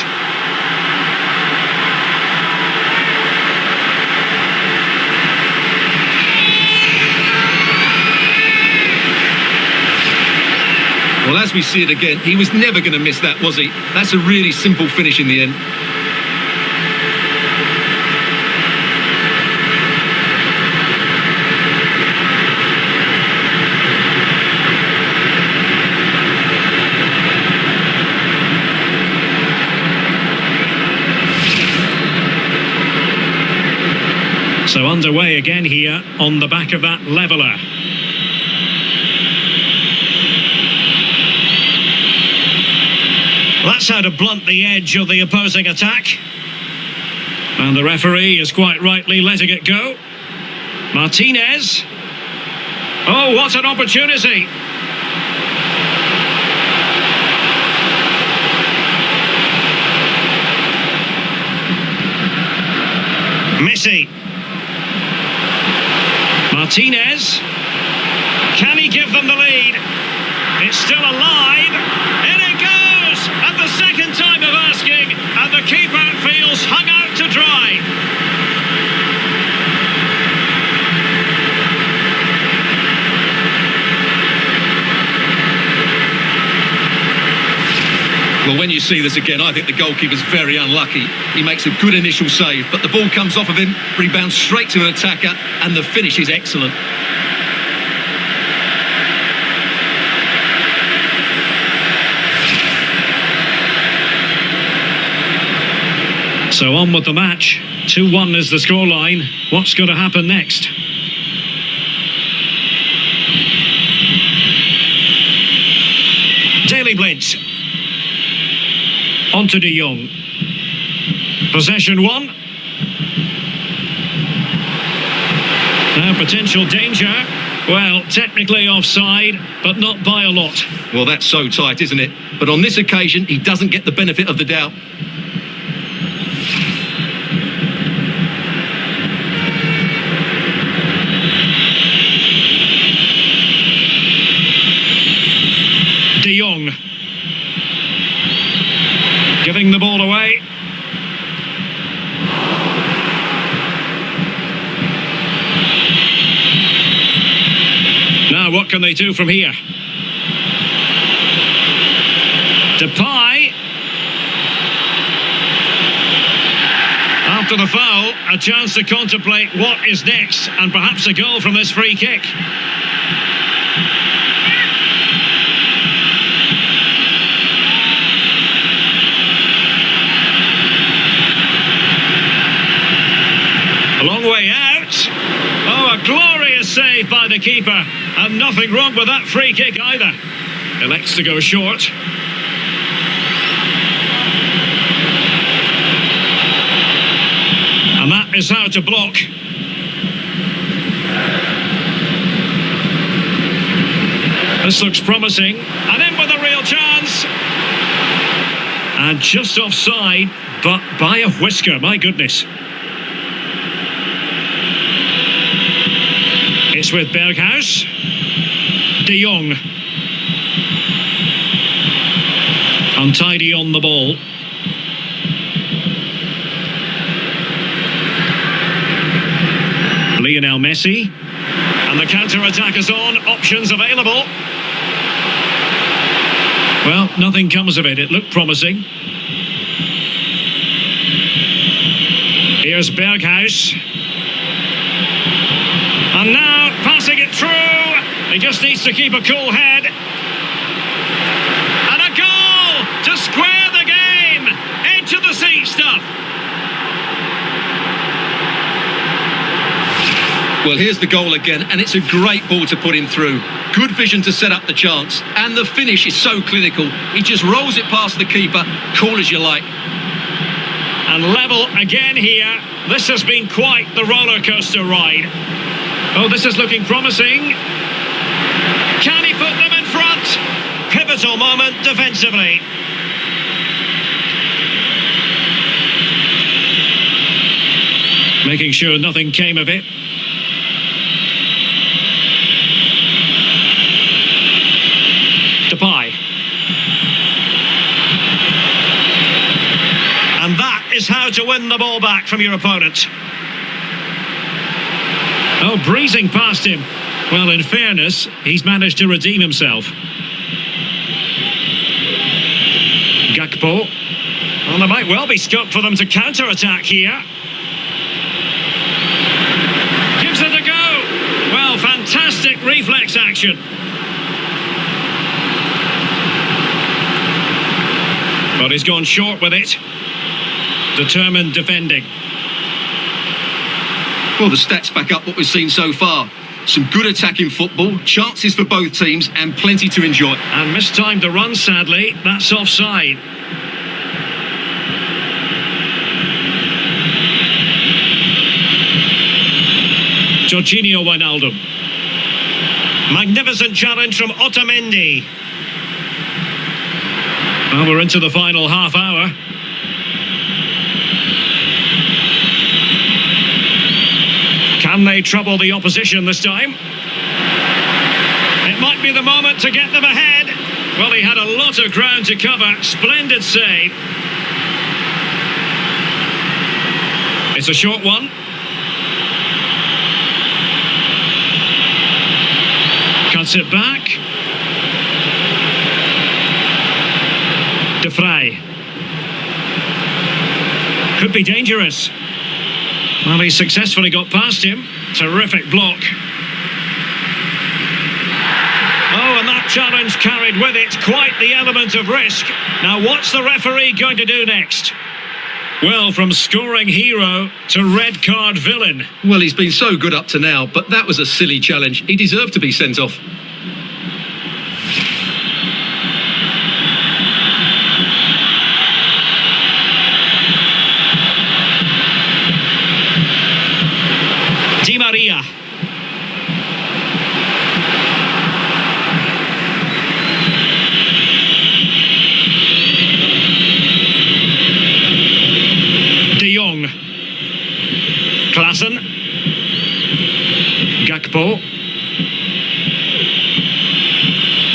Well, as we see it again, he was never going to miss that, was he? That's a really simple finish in the end. So underway again here on the back of that leveller. That's how to blunt the edge of the opposing attack. And the referee is quite rightly letting it go. Martinez. Oh, what an opportunity. Messi. Martinez. Can he give them the lead? It's still alive. In it goes! And the second time of asking, and the keeper feels hung out to dry. Well, when you see this again, I think the goalkeeper's very unlucky. He makes a good initial save, but the ball comes off of him, rebounds straight to an attacker, and the finish is excellent. So on with the match. 2-1 is the scoreline. What's going to happen next? Daily Blitz. On to De Jong. Possession 1. Now potential danger. Well, technically offside, but not by a lot. Well, that's so tight, isn't it? But on this occasion, he doesn't get the benefit of the doubt. De Jong. Giving the ball away. Now what can they do from here? Depay. After the foul, a chance to contemplate what is next, and perhaps a goal from this free kick. A long way out. Oh, a glorious save by the keeper. And nothing wrong with that free kick either. Elects to go short. And that is how to block. This looks promising. And in with a real chance. And just offside, but by a whisker, my goodness. It's with Berghuis. De Jong. Untidy on the ball. Lionel Messi. And the counter-attack is on. Options available. Well, nothing comes of it. It looked promising. Here's Berghuis. And now, passing it through. He just needs to keep a cool head. And a goal to square the game. Edge of the seat stuff. Well, here's the goal again, and it's a great ball to put him through. Good vision to set up the chance, and the finish is so clinical. He just rolls it past the keeper, cool as you like. And level again here. This has been quite the roller coaster ride. Oh, this is looking promising. Can he put them in front? Pivotal moment defensively. Making sure nothing came of it. Depay. And that is how to win the ball back from your opponent. Oh, breezing past him. Well, in fairness, he's managed to redeem himself. Gakpo. Well, there might well be scope for them to counter-attack here. Gives it a go. Well, fantastic reflex action. But he's gone short with it. Determined defending. Well, the stats back up what we've seen so far. Some good attacking football, chances for both teams, and plenty to enjoy. And mistimed the run, sadly. That's offside. Jorginho Wijnaldum. Magnificent challenge from Otamendi. Well, we're into the final half hour. Can they trouble the opposition this time? It might be the moment to get them ahead. Well, he had a lot of ground to cover. Splendid save. It's a short one. Cuts it back. De Vrij. Could be dangerous. Well, he successfully got past him. Terrific block. Oh, and that challenge carried with it quite the element of risk. Now, what's the referee going to do next? Well, from scoring hero to red card villain. Well, he's been so good up to now, but that was a silly challenge. He deserved to be sent off. Di Maria. De Jong. Klaassen. Gakpo.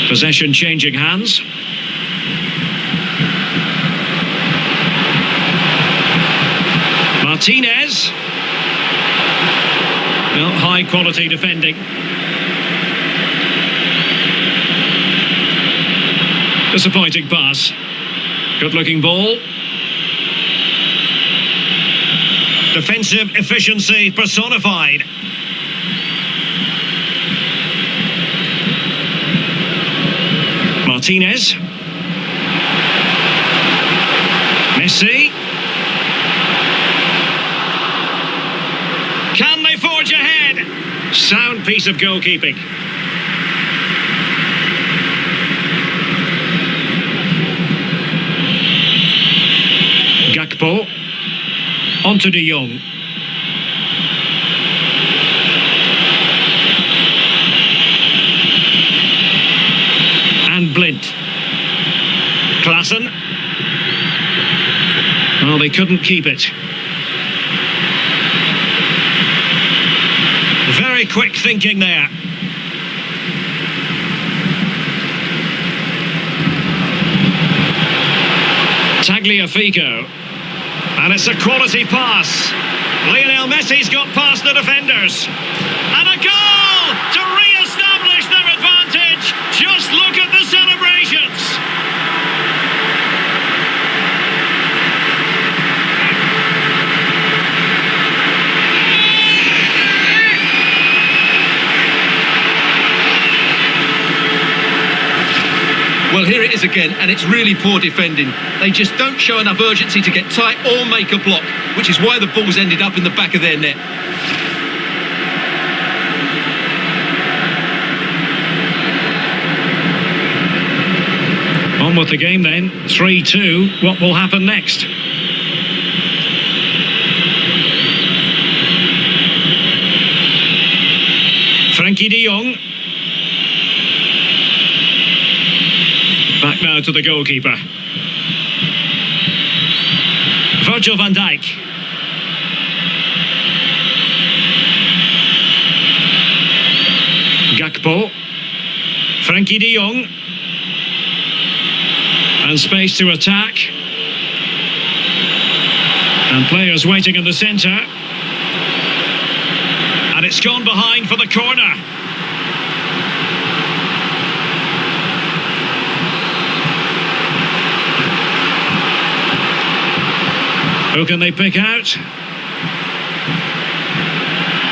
Possession changing hands. Martinez. Well, high quality defending. Disappointing pass. Good looking ball. Defensive efficiency personified. Martinez. Messi. Can they forge ahead? Sound piece of goalkeeping. Gakpo. Onto De Jong. And Blint. Klaassen. Well, they couldn't keep it. Very quick thinking there. Tagliafico. And it's a quality pass. Lionel Messi's got past the defenders. And a goal to re-establish their advantage. Just look at the celebrations. Well, here it is again, and it's really poor defending. They just don't show enough urgency to get tight or make a block, which is why the ball's ended up in the back of their net. On with the game then, 3-2. What will happen next? Frankie de Jong. Back now to the goalkeeper. Virgil van Dijk. Gakpo. Frankie de Jong. And space to attack. And players waiting in the centre. And it's gone behind for the corner. Who can they pick out?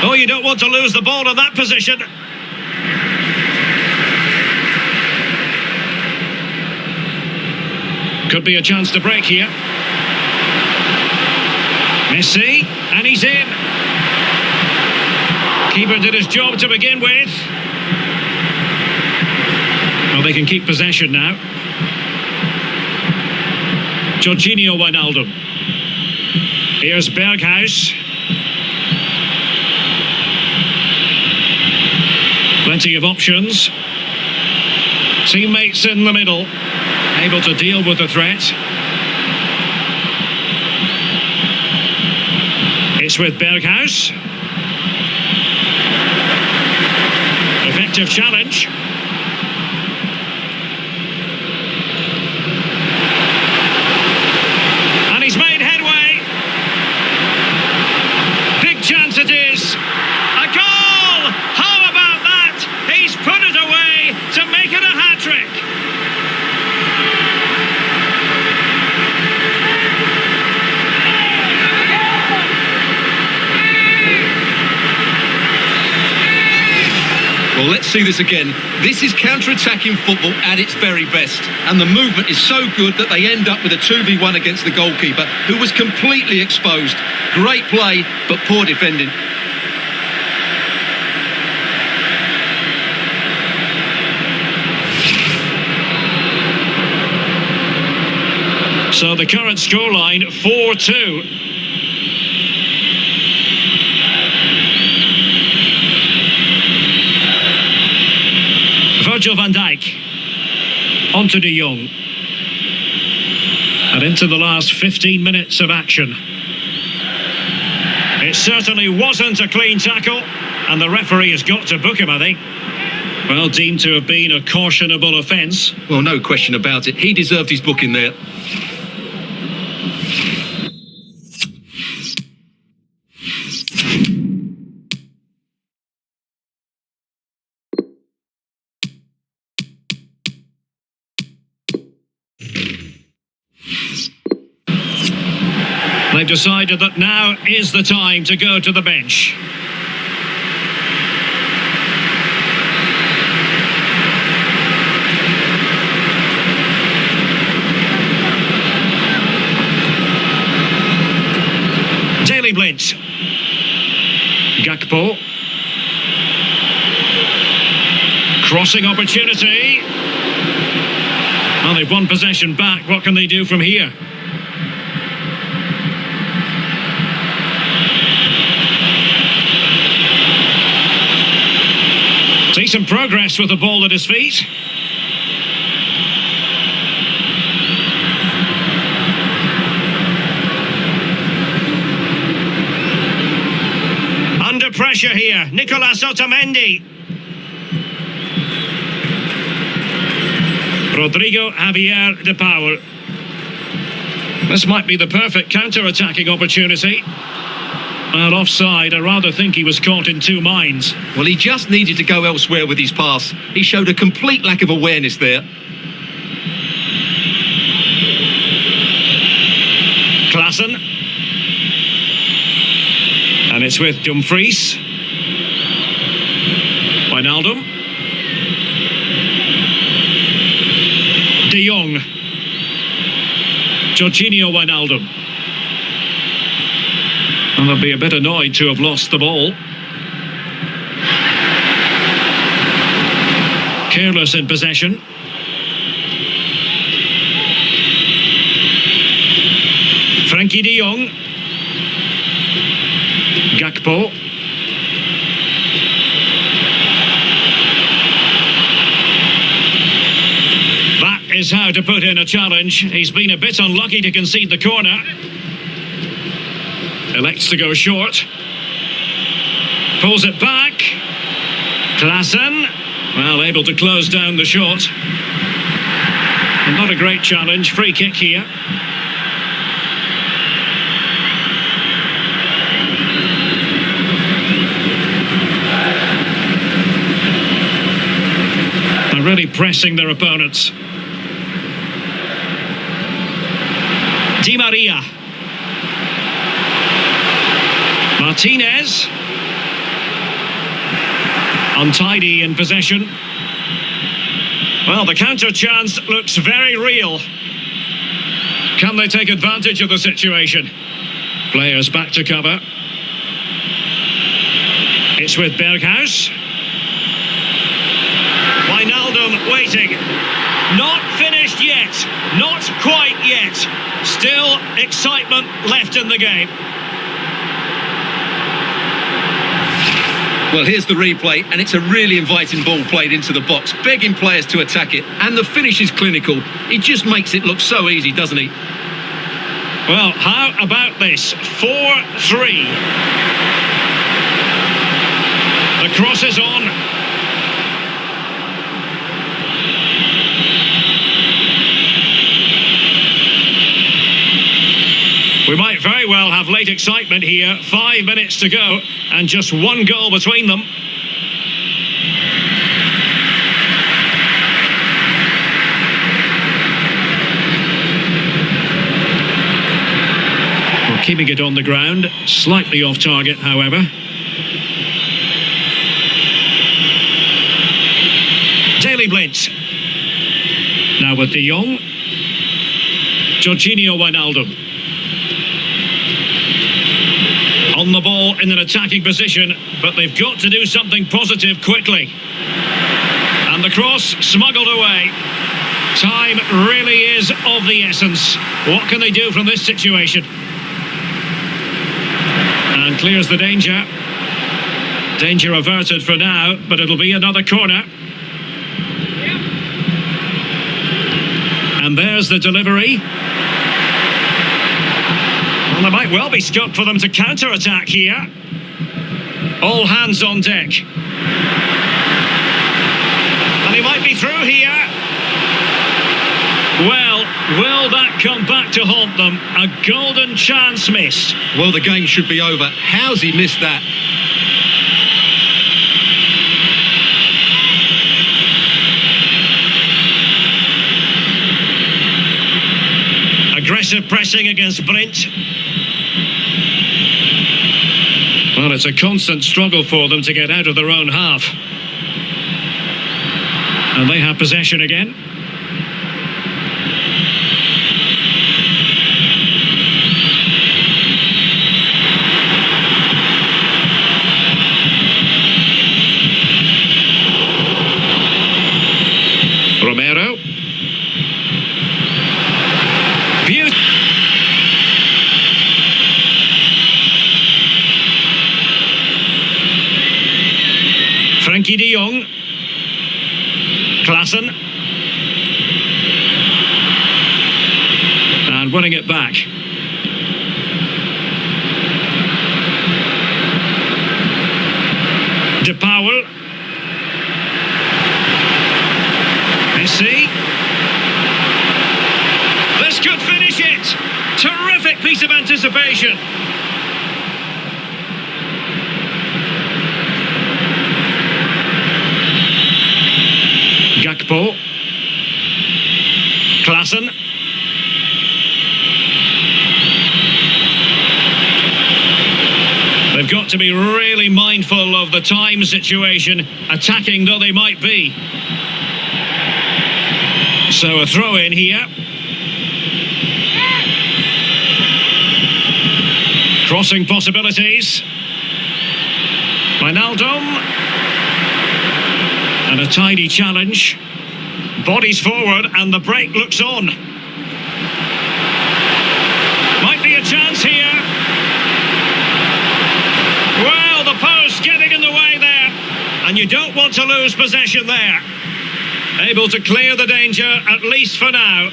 Oh, you don't want to lose the ball in that position. Could be a chance to break here. Messi, and he's in. Keeper did his job to begin with. Well, they can keep possession now. Jorginho Wijnaldum. Here's Berghuis. Plenty of options. Teammates in the middle, able to deal with the threat. It's with Berghuis. Effective challenge. And he's made headway. Big chance it is. A goal! How about that? He's put it away to make it a hat-trick. Well, let's see this again. This is counter-attacking football at its very best. And the movement is so good that they end up with a 2v1 against the goalkeeper, who was completely exposed. Great play, but poor defending. So the current scoreline, 4-2. Virgil van Dijk. Onto de Jong. And into the last 15 minutes of action. It certainly wasn't a clean tackle, and the referee has got to book him, I think. Well, deemed to have been a cautionable offence. Well, no question about it. He deserved his booking there. They've decided that now is the time to go to the bench. Daily Blint. Gakpo. Crossing opportunity. Well, they've won possession back. What can they do from here? See some progress with the ball at his feet. Under pressure here, Nicolas Otamendi. Rodrigo Javier de Paul. This might be the perfect counter-attacking opportunity. Well, offside, I rather think he was caught in two minds. Well, he just needed to go elsewhere with his pass. He showed a complete lack of awareness there. Klaassen. And it's with Dumfries. Wijnaldum. De Jong. Jorginho Wijnaldum. And they'll be a bit annoyed to have lost the ball. Careless in possession. Frankie de Jong. Gakpo. That is how to put in a challenge. He's been a bit unlucky to concede the corner. Elects to go short. Pulls it back. Klaassen. Well, able to close down the shot. Not a great challenge. Free kick here. They're really pressing their opponents. Di Maria. Martinez. Untidy in possession. Well, the counter chance looks very real. Can they take advantage of the situation? Players back to cover. It's with Berghuis. Wijnaldum waiting. Not finished yet. Not quite yet. Still excitement left in the game. Well, here's the replay, and it's a really inviting ball played into the box, begging players to attack it, and the finish is clinical. He just makes it look so easy, doesn't he? Well, how about this? 4-3. The cross is on. We might very well have late excitement here. 5 minutes to go and just one goal between them. Well, keeping it on the ground, slightly off target, however. Daley Blind. Now with De Jong. Jorginho Wijnaldum. On the ball in an attacking position, but they've got to do something positive quickly. And the cross smuggled away. Time really is of the essence. What can they do from this situation? And clears the danger. Danger averted for now, but it'll be another corner. And there's the delivery. Well, there might well be scope for them to counter-attack here. All hands on deck. And he might be through here. Well, will that come back to haunt them? A golden chance missed. Well, the game should be over. How's he missed that? Aggressive pressing against Brint. Well, it's a constant struggle for them to get out of their own half. And they have possession again. Romero. Beautiful. Frankie de Jong. Klaassen. And winning it back. De Paul. Messi. This could finish it. Terrific piece of anticipation. Gakpo. Klaassen. They've got to be really mindful of the time situation, attacking though they might be. So a throw in here. Crossing possibilities. Wijnaldum. And a tidy challenge. Bodies forward and the break looks on. Might be a chance here. Well, the post getting in the way there. And you don't want to lose possession there. Able to clear the danger, at least for now.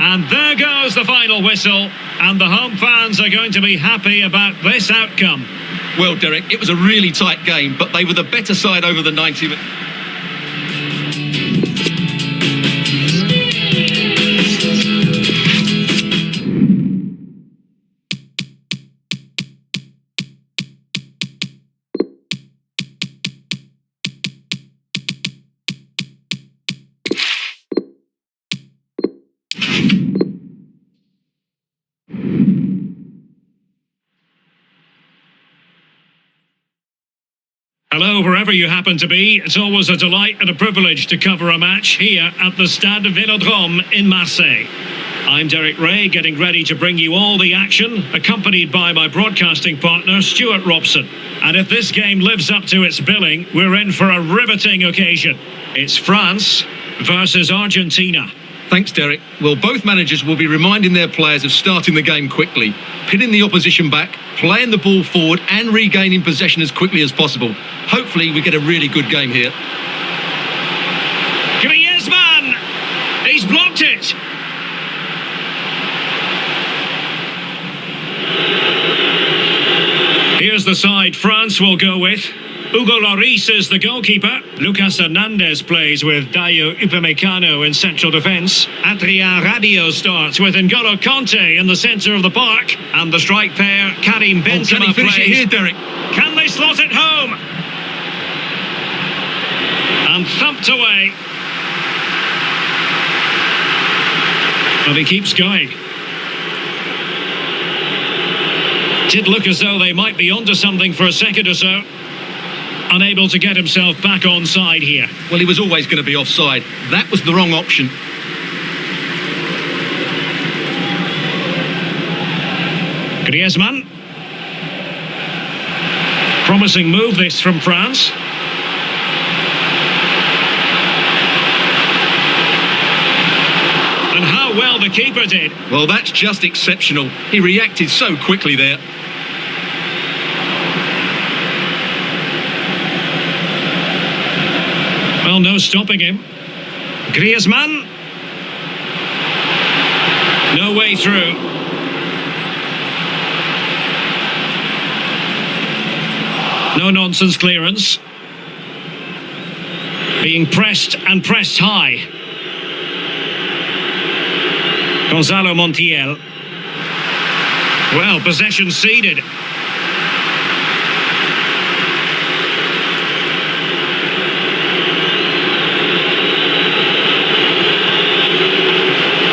And there goes the final. final whistle, and the home fans are going to be happy about this outcome. Well, Derek, it was a really tight game, but they were the better side over the 90 minutes. Hello, wherever you happen to be. It's always a delight and a privilege to cover a match here at the Stade Vélodrome in Marseille. I'm Derek Ray, getting ready to bring you all the action, accompanied by my broadcasting partner, Stuart Robson. And if this game lives up to its billing, we're in for a riveting occasion. It's France versus Argentina. Thanks, Derek. Well, both managers will be reminding their players of starting the game quickly, pinning the opposition back, playing the ball forward and regaining possession as quickly as possible. Hopefully we get a really good game here. Griezmann! He's blocked it! Here's the side France will go with. Hugo Lloris is the goalkeeper. Lucas Hernandez plays with Dayo Upamecano in central defence. Adrien Rabiot starts with N'Golo Kanté in the centre of the park. And the strike pair, Karim Benzema, can he finish plays. it here, Derek? Can they slot it home? And thumped away. But he keeps going. Did look as though they might be onto something for a second or so. Unable to get himself back on side here. Well, he was always going to be offside. That was the wrong option. Griezmann. Promising move this from France. And how well the keeper did. Well, that's just exceptional. He reacted so quickly there. Well, no stopping him. Griezmann. No way through. No nonsense clearance. Being pressed and pressed high. Gonzalo Montiel. Well, possession ceded.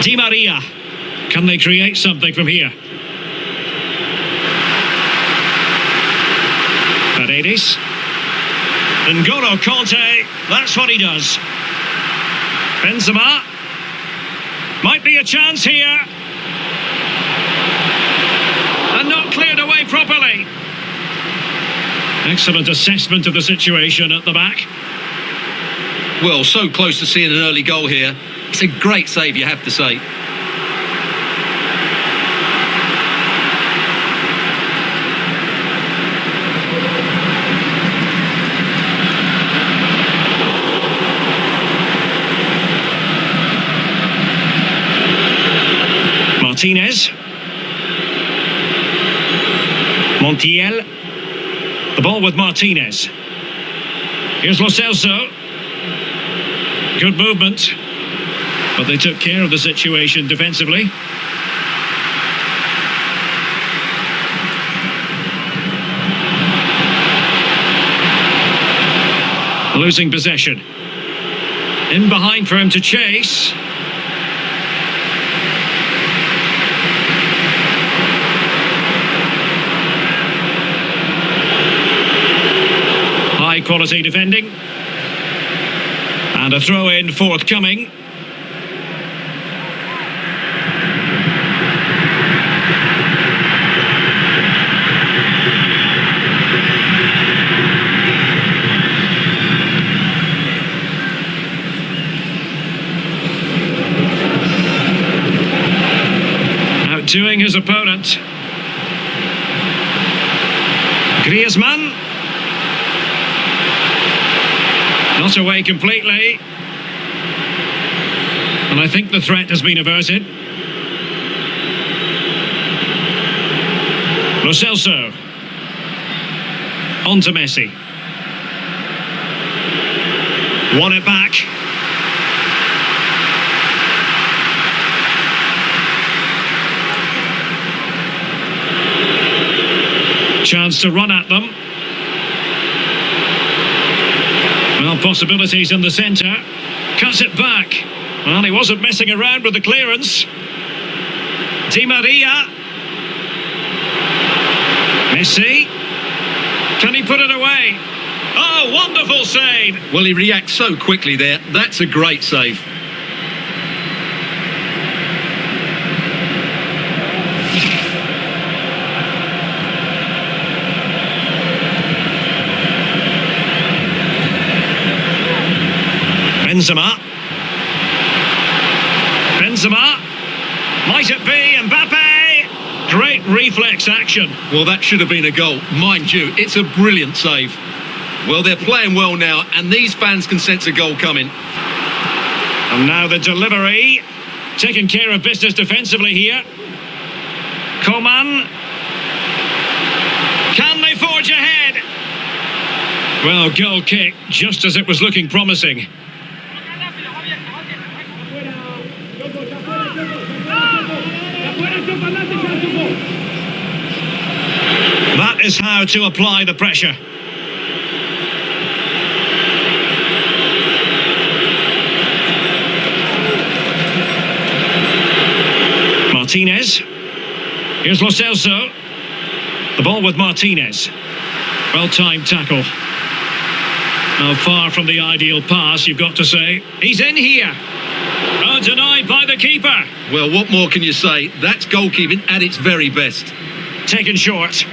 Di Maria. Can they create something from here? Paredes. N'Golo Kanté. That's what he does. Benzema. Might be a chance here. And not cleared away properly. Excellent assessment of the situation at the back. Well, so close to seeing an early goal here. It's a great save, you have to say. Martinez. Montiel. The ball with Martinez. Here's Lo Celso. Good movement. But they took care of the situation defensively. Losing possession. In behind for him to chase. High quality defending. And a throw in forthcoming. Outdoing his opponent. Griezmann. Not away completely. And I think the threat has been averted. Lo Celso. On to Messi. Won it back. Chance to run at them. Well, possibilities in the centre. Cuts it back. Well, he wasn't messing around with the clearance. Di Maria. Messi. Can he put it away? Oh, wonderful save. Well, he reacts so quickly there. That's a great save. Benzema. Benzema. Might it be Mbappe? Great reflex action. Well, that should have been a goal. Mind you, it's a brilliant save. Well, they're playing well now, and these fans can sense a goal coming. And now the delivery. Taking care of business defensively here. Coman. Can they forge ahead? Well, goal kick, just as it was looking promising. That is how to apply the pressure. Martinez. Here's Lo Celso. The ball with Martinez. Well-timed tackle. Now far from the ideal pass, you've got to say. He's in here. Oh, denied by the keeper. Well, what more can you say? That's goalkeeping at its very best. Taken short.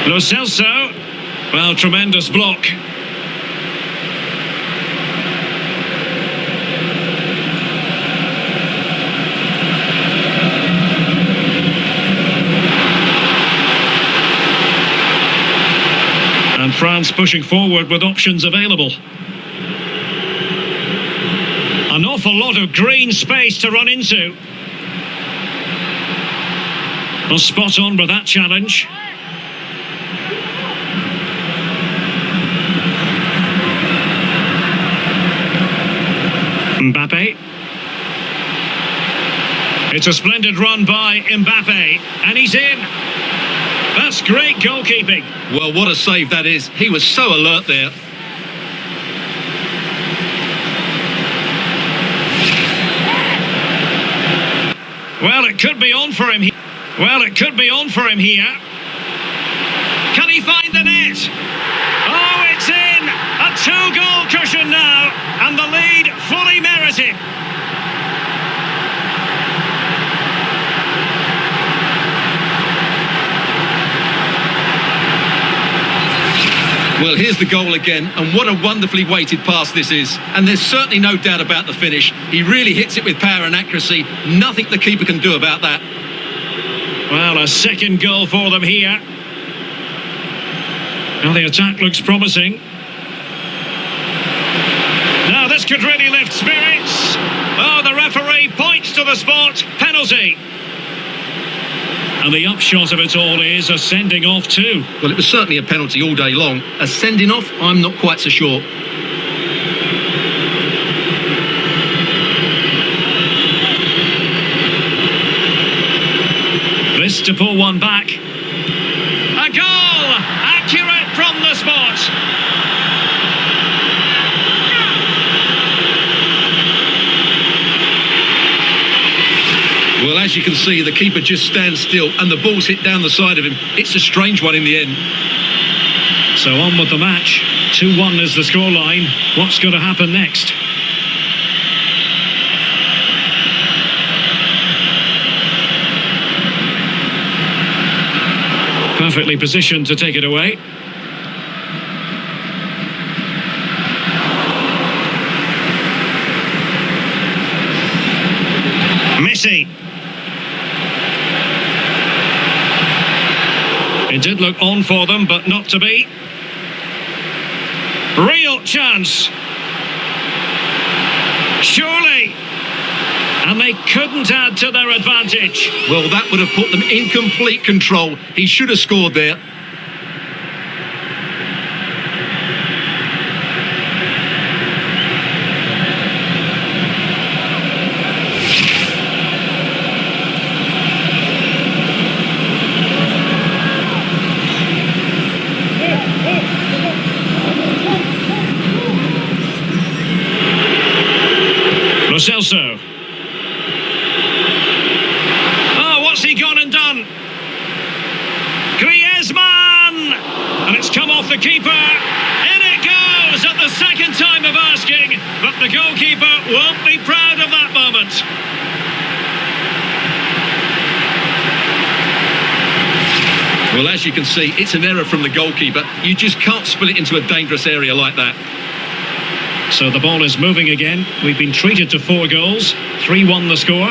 Lo Celso. Well, tremendous block. And France pushing forward with options available. An awful lot of green space to run into. Well, spot on with that challenge. Mbappe. It's a splendid run by Mbappe, and he's in. That's great goalkeeping. Well, what a save that is. He was so alert there. Well, it could be on for him. Well, it could be on for him here. Can he find the net? Oh, it's in! A two-goal cushion now, and the lead fully merited. Well, here's the goal again, and what a wonderfully weighted pass this is. And there's certainly no doubt about the finish. He really hits it with power and accuracy. Nothing the keeper can do about that. Well, a second goal for them here. Well, the attack looks promising. Now, this could really lift spirits. Oh, the referee points to the spot. Penalty. And the upshot of it all is a sending off too. Well, it was certainly a penalty all day long. A sending off, I'm not quite so sure. This to pull one back. A goal! Accurate from the spot. Well, as you can see, the keeper just stands still and the ball's hit down the side of him. It's a strange one in the end. So on with the match. 2-1 is the scoreline. What's going to happen next? Perfectly positioned to take it away. Messi. It did look on for them, but not to be. Real chance. Surely. And they they couldn't add to their advantage. Well, that would have put them in complete control. He should have scored there. Celso. Oh, what's he gone and done? Griezmann! And it's come off the keeper. In it goes at the second time of asking, but the goalkeeper won't be proud of that moment. Well, as you can see, it's an error from the goalkeeper. You just can't spill it into a dangerous area like that. So the ball is moving again. We've been treated to 4 goals. 3-1 the score.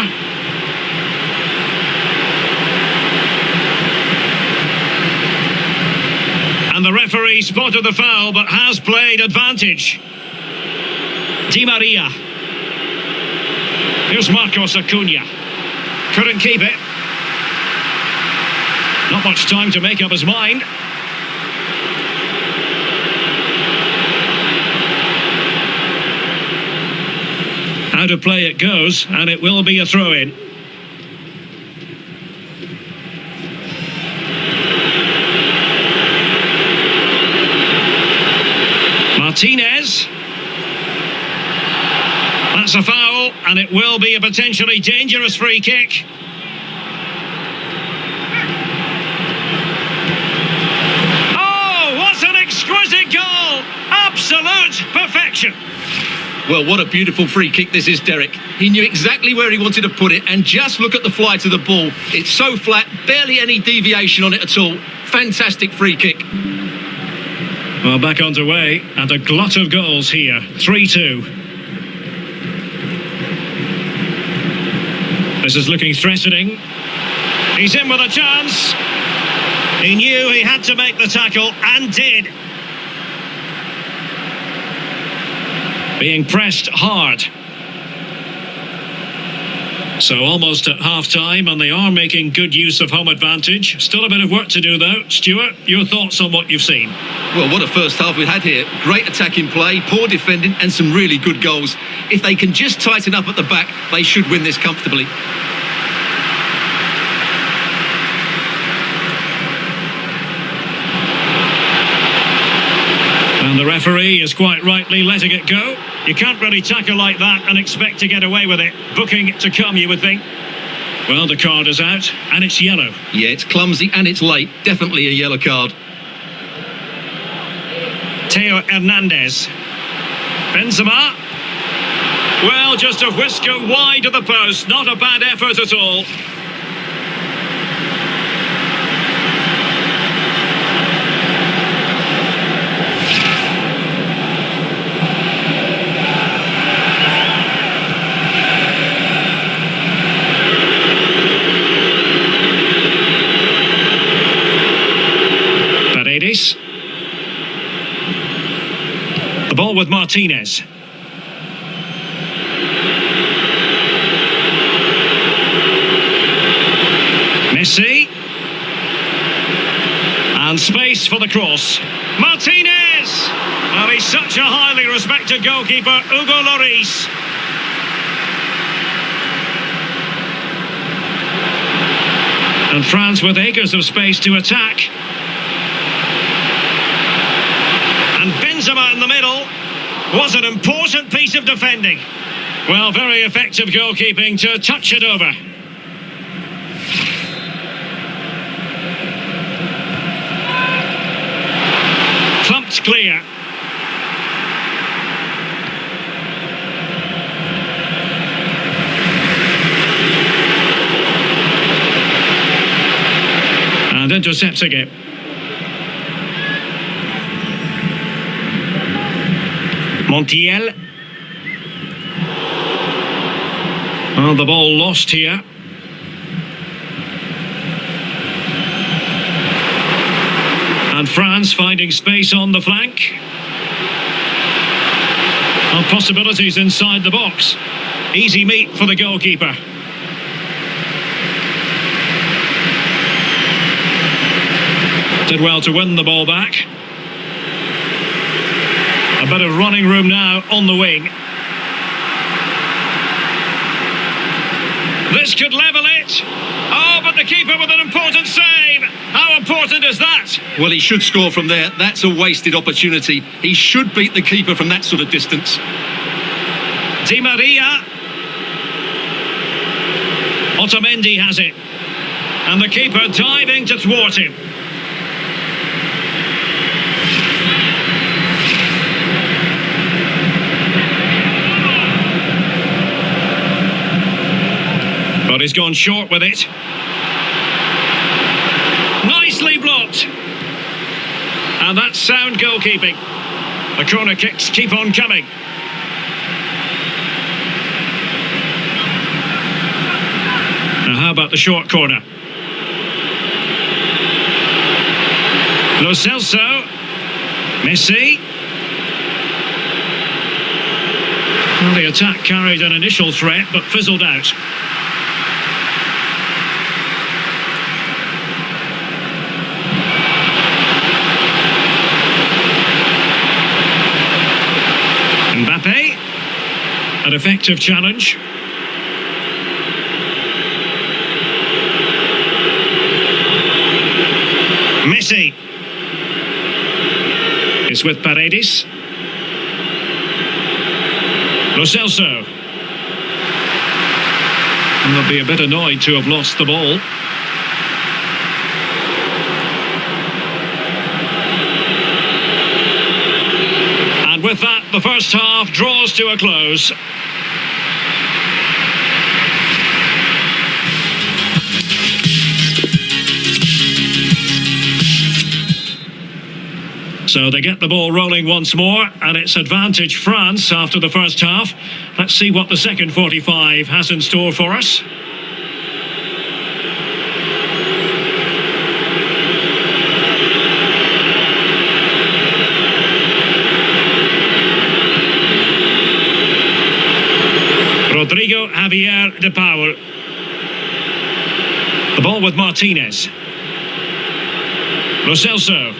And the referee spotted the foul, but has played advantage. Di Maria. Here's Marcos Acuna. Couldn't keep it. Not much time to make up his mind. Out of play it goes, and it will be a throw-in. Martinez. That's a foul, and it will be a potentially dangerous free kick. Oh, what an exquisite goal! Absolute perfection. Well, what a beautiful free kick this is, Derek. He knew exactly where he wanted to put it, and just look at the flight of the ball. It's so flat, barely any deviation on it at all. Fantastic free kick. Well, back underway, and a glut of goals here. 3-2. This is looking threatening. He's in with a chance. He knew he had to make the tackle, and did. Being pressed hard. So almost at half-time, and they are making good use of home advantage. Still a bit of work to do, though. Stuart, your thoughts on what you've seen? Well, what a first half we've had here. Great attacking play, poor defending, and some really good goals. If they can just tighten up at the back, they should win this comfortably. And the referee is quite rightly letting it go. You can't really tackle like that and expect to get away with it. Booking to come, you would think. Well, the card is out, and it's yellow. Yeah, it's clumsy and it's late. Definitely a yellow card. Theo Hernandez. Benzema. Well, just a whisker wide of the post. Not a bad effort at all. The ball with Martinez. Messi. And space for the cross. Martinez! Oh, he's such a highly respected goalkeeper, Hugo Lloris. And France with acres of space to attack. And Benzema in the middle. Was an important piece of defending. Well, very effective goalkeeping to touch it over. Thumped clear. And intercepting it. Montiel. Oh, the ball lost here. And France finding space on the flank. And possibilities inside the box. Easy meat for the goalkeeper. Did well to win the ball back. A bit of running room now on the wing. This could level it. Oh, but the keeper with an important save. How important is that? Well, he should score from there. That's a wasted opportunity. He should beat the keeper from that sort of distance. Di Maria. Otamendi has it. And the keeper diving to thwart him. But he's gone short with it. Nicely blocked. And that's sound goalkeeping. The corner kicks keep on coming. Now how about the short corner? Lo Celso. Messi. Well, the attack carried an initial threat but fizzled out. Mbappe, an effective challenge. Messi is with Paredes. Lo Celso. And they'll be a bit annoyed to have lost the ball. And with that, the first half draws to a close. So they get the ball rolling once more, and it's advantage France after the first half. Let's see what the second 45 has in store for us. Rodrigo Javier de Paul. The ball with Martinez. Lo Celso.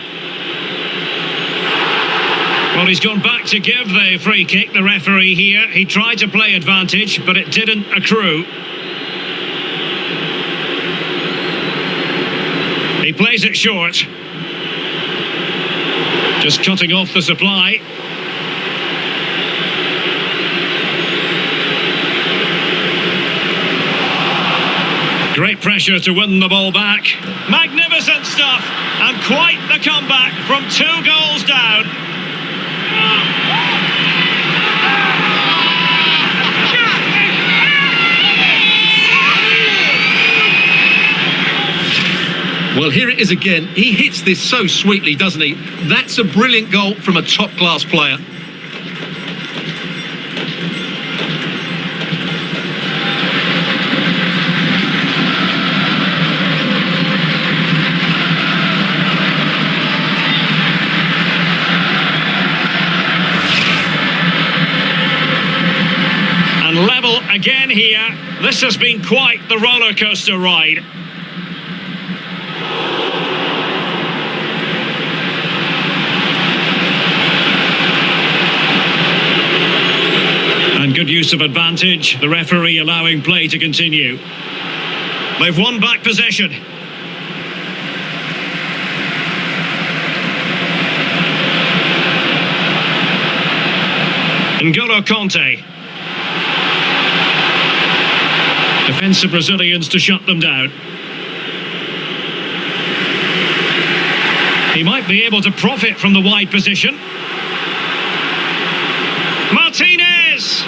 Well, he's gone back to give the free kick, the referee here. He tried to play advantage, but it didn't accrue. He plays it short. Just cutting off the supply. Great pressure to win the ball back. Magnificent stuff. And quite the comeback from 2 goals down. Well, here it is again. He hits this so sweetly, doesn't he? That's a brilliant goal from a top-class player. And level again here. This has been quite the roller coaster ride. And good use of advantage, the referee allowing play to continue. They've won back possession. N'Golo Kanté. Defensive Brazilians to shut them down. He might be able to profit from the wide position. Martinez!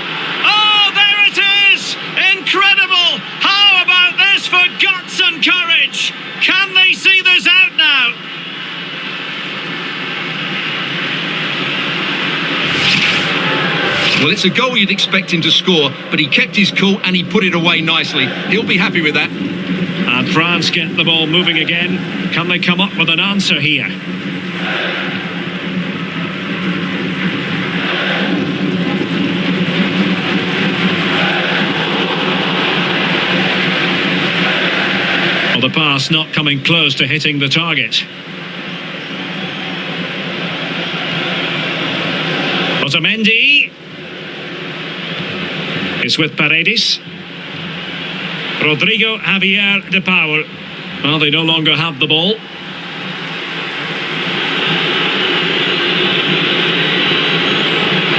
Oh, there it is! Incredible! How about this for guts and courage? Can they see this out now? Well, it's a goal you'd expect him to score, but he kept his cool and he put it away nicely. He'll be happy with that. And France get the ball moving again. Can they come up with an answer here? pass not coming close to hitting the target. Otamendi is with Paredes. Rodrigo Javier de Paul. Well, they no longer have the ball.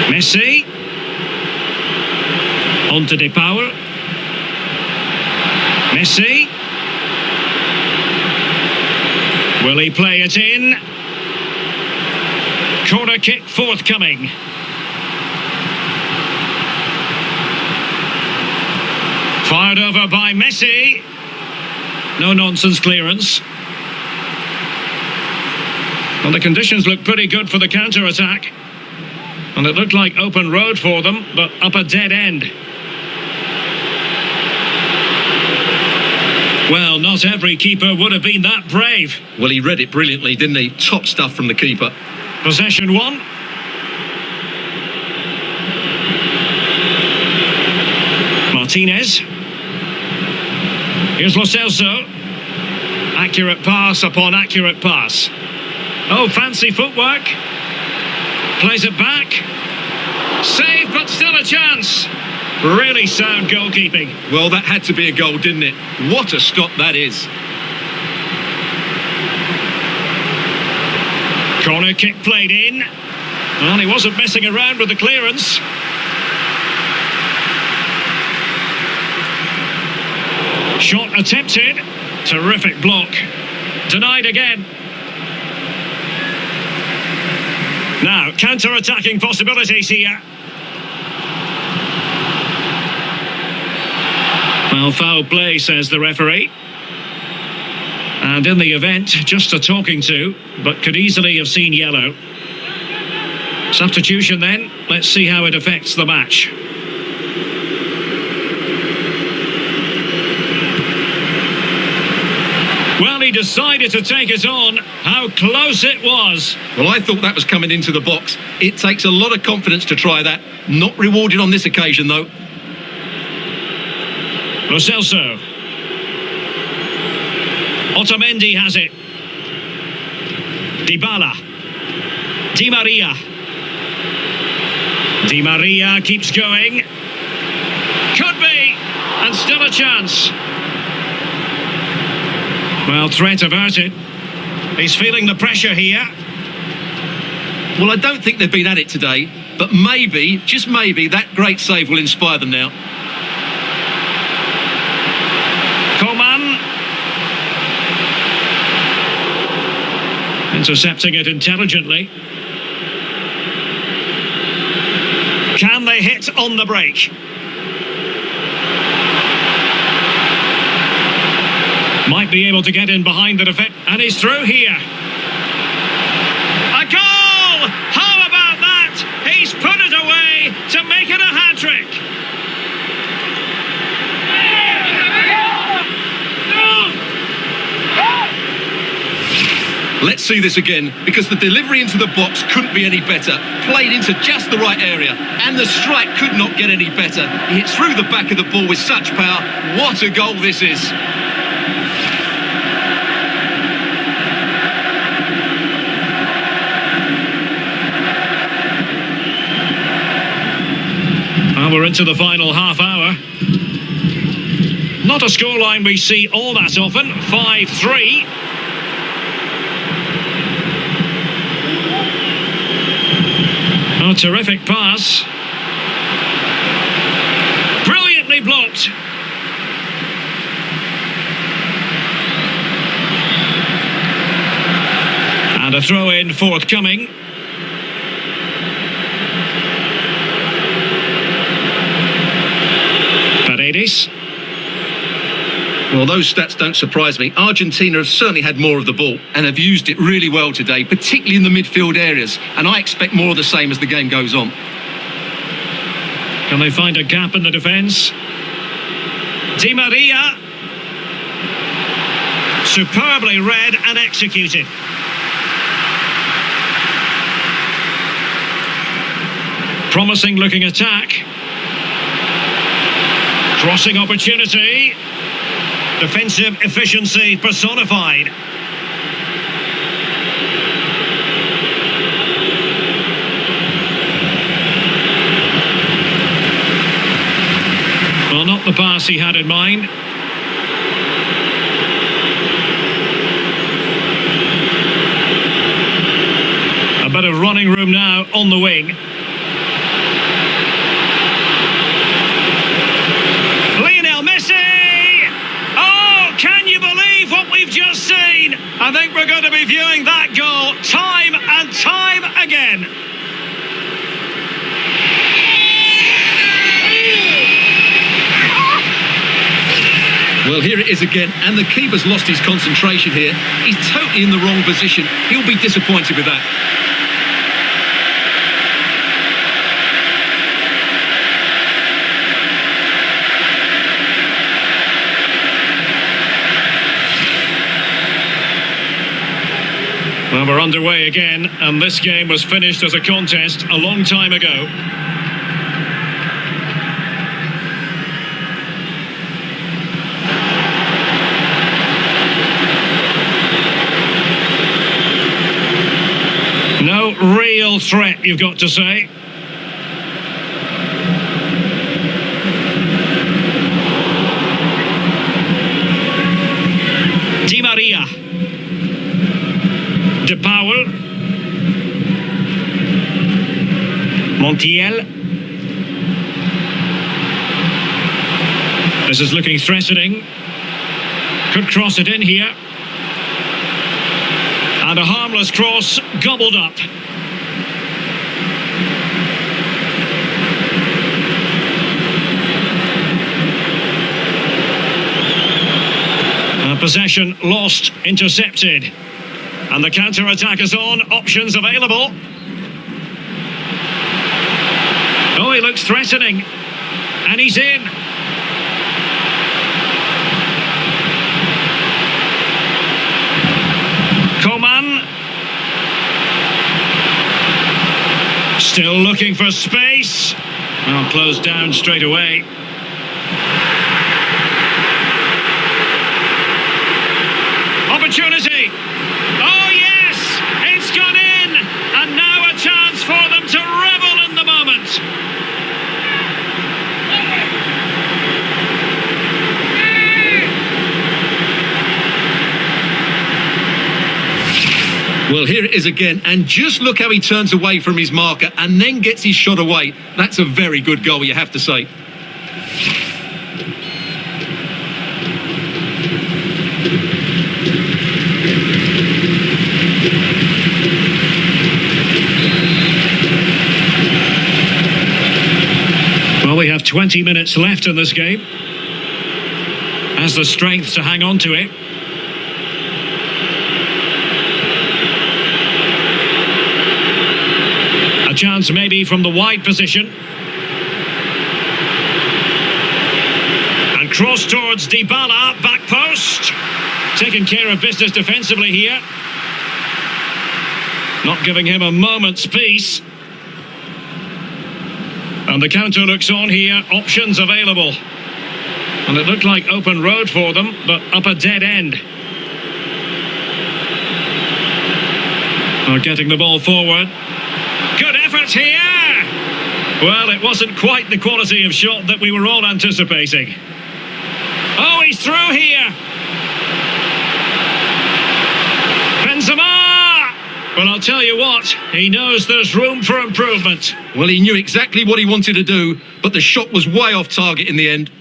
Messi. On to De Paul. Messi. Will he play it in? Corner kick forthcoming. Fired over by Messi. No nonsense clearance. Well, the conditions look pretty good for the counter-attack. And it looked like open road for them, but up a dead end. Well, not every keeper would have been that brave. Well, he read it brilliantly, didn't he? Top stuff from the keeper. Possession one. Martinez. Here's Lo Celso. Accurate pass upon accurate pass. Oh, fancy footwork. Plays it back. Save, but still a chance. Really sound goalkeeping. Well, that had to be a goal, didn't it? What a stop that is. Corner kick played in. Well, he wasn't messing around with the clearance. Shot attempted. Terrific block. Denied again. Now, counter-attacking possibilities here. Well, foul play, says the referee. And in the event, just a talking to, but could easily have seen yellow. Substitution then. Let's see how it affects the match. Well, he decided to take it on. How close it was. Well, I thought that was coming into the box. It takes a lot of confidence to try that. Not rewarded on this occasion, though. Lo Celso. Otamendi has it. Dybala. Di Maria. Di Maria keeps going. Could be. And still a chance. Well, threat averted. He's feeling the pressure here. Well, I don't think they've been at it today, but maybe, just maybe, that great save will inspire them now. Coman. Intercepting it intelligently. Can they hit on the break? Might be able to get in behind the defence. And he's through here. A goal! How about that? He's put it away to make it a hat-trick. Let's see this again, because the delivery into the box couldn't be any better. Played into just the right area, and the strike could not get any better. He hit through the back of the ball with such power. What a goal this is. Well, we're into the final half hour. Not a scoreline we see all that often. 5-3. Oh, terrific pass. Brilliantly blocked. And a throw-in forthcoming. Paredes. Well, those stats don't surprise me. Argentina have certainly had more of the ball and have used it really well today, particularly in the midfield areas. And I expect more of the same as the game goes on. Can they find a gap in the defence? Di Maria. Superbly read and executed. Promising looking attack. Crossing opportunity. Defensive efficiency personified. Well, not the pass he had in mind. A bit of running room now on the wing. Lionel Messi! Oh, can you believe what we've just seen? I think we're going to be viewing that goal time and time again. Well, here it is again, and the keeper's lost his concentration here. He's totally in the wrong position. He'll be disappointed with that. Well, we're underway again, and this game was finished as a contest a long time ago. No real threat, you've got to say. Di Maria. De Paul. Montiel. This is looking threatening. Could cross it in here. And a harmless cross gobbled up. Possession lost, intercepted. And the counter-attack is on, options available. Oh, he looks threatening. And he's in. Coman. Still looking for space. Well, closed down straight away. Opportunity. Oh, yes! It's gone in! And now a chance for them to revel in the moment. Well, here it is again, and just look how he turns away from his marker and then gets his shot away. That's a very good goal, you have to say. Well, we have 20 minutes left in this game. Has the strength to hang on to it. A chance maybe from the wide position. And cross towards Dybala, back post. Taking care of business defensively here. Not giving him a moment's peace. And the counter looks on here, options available. And it looked like open road for them, but up a dead end. Are getting the ball forward. Good effort here! Well, it wasn't quite the quality of shot that we were all anticipating. Oh, he's through here! Benzema! Well, I'll tell you what, he knows there's room for improvement. Well, he knew exactly what he wanted to do, but the shot was way off target in the end.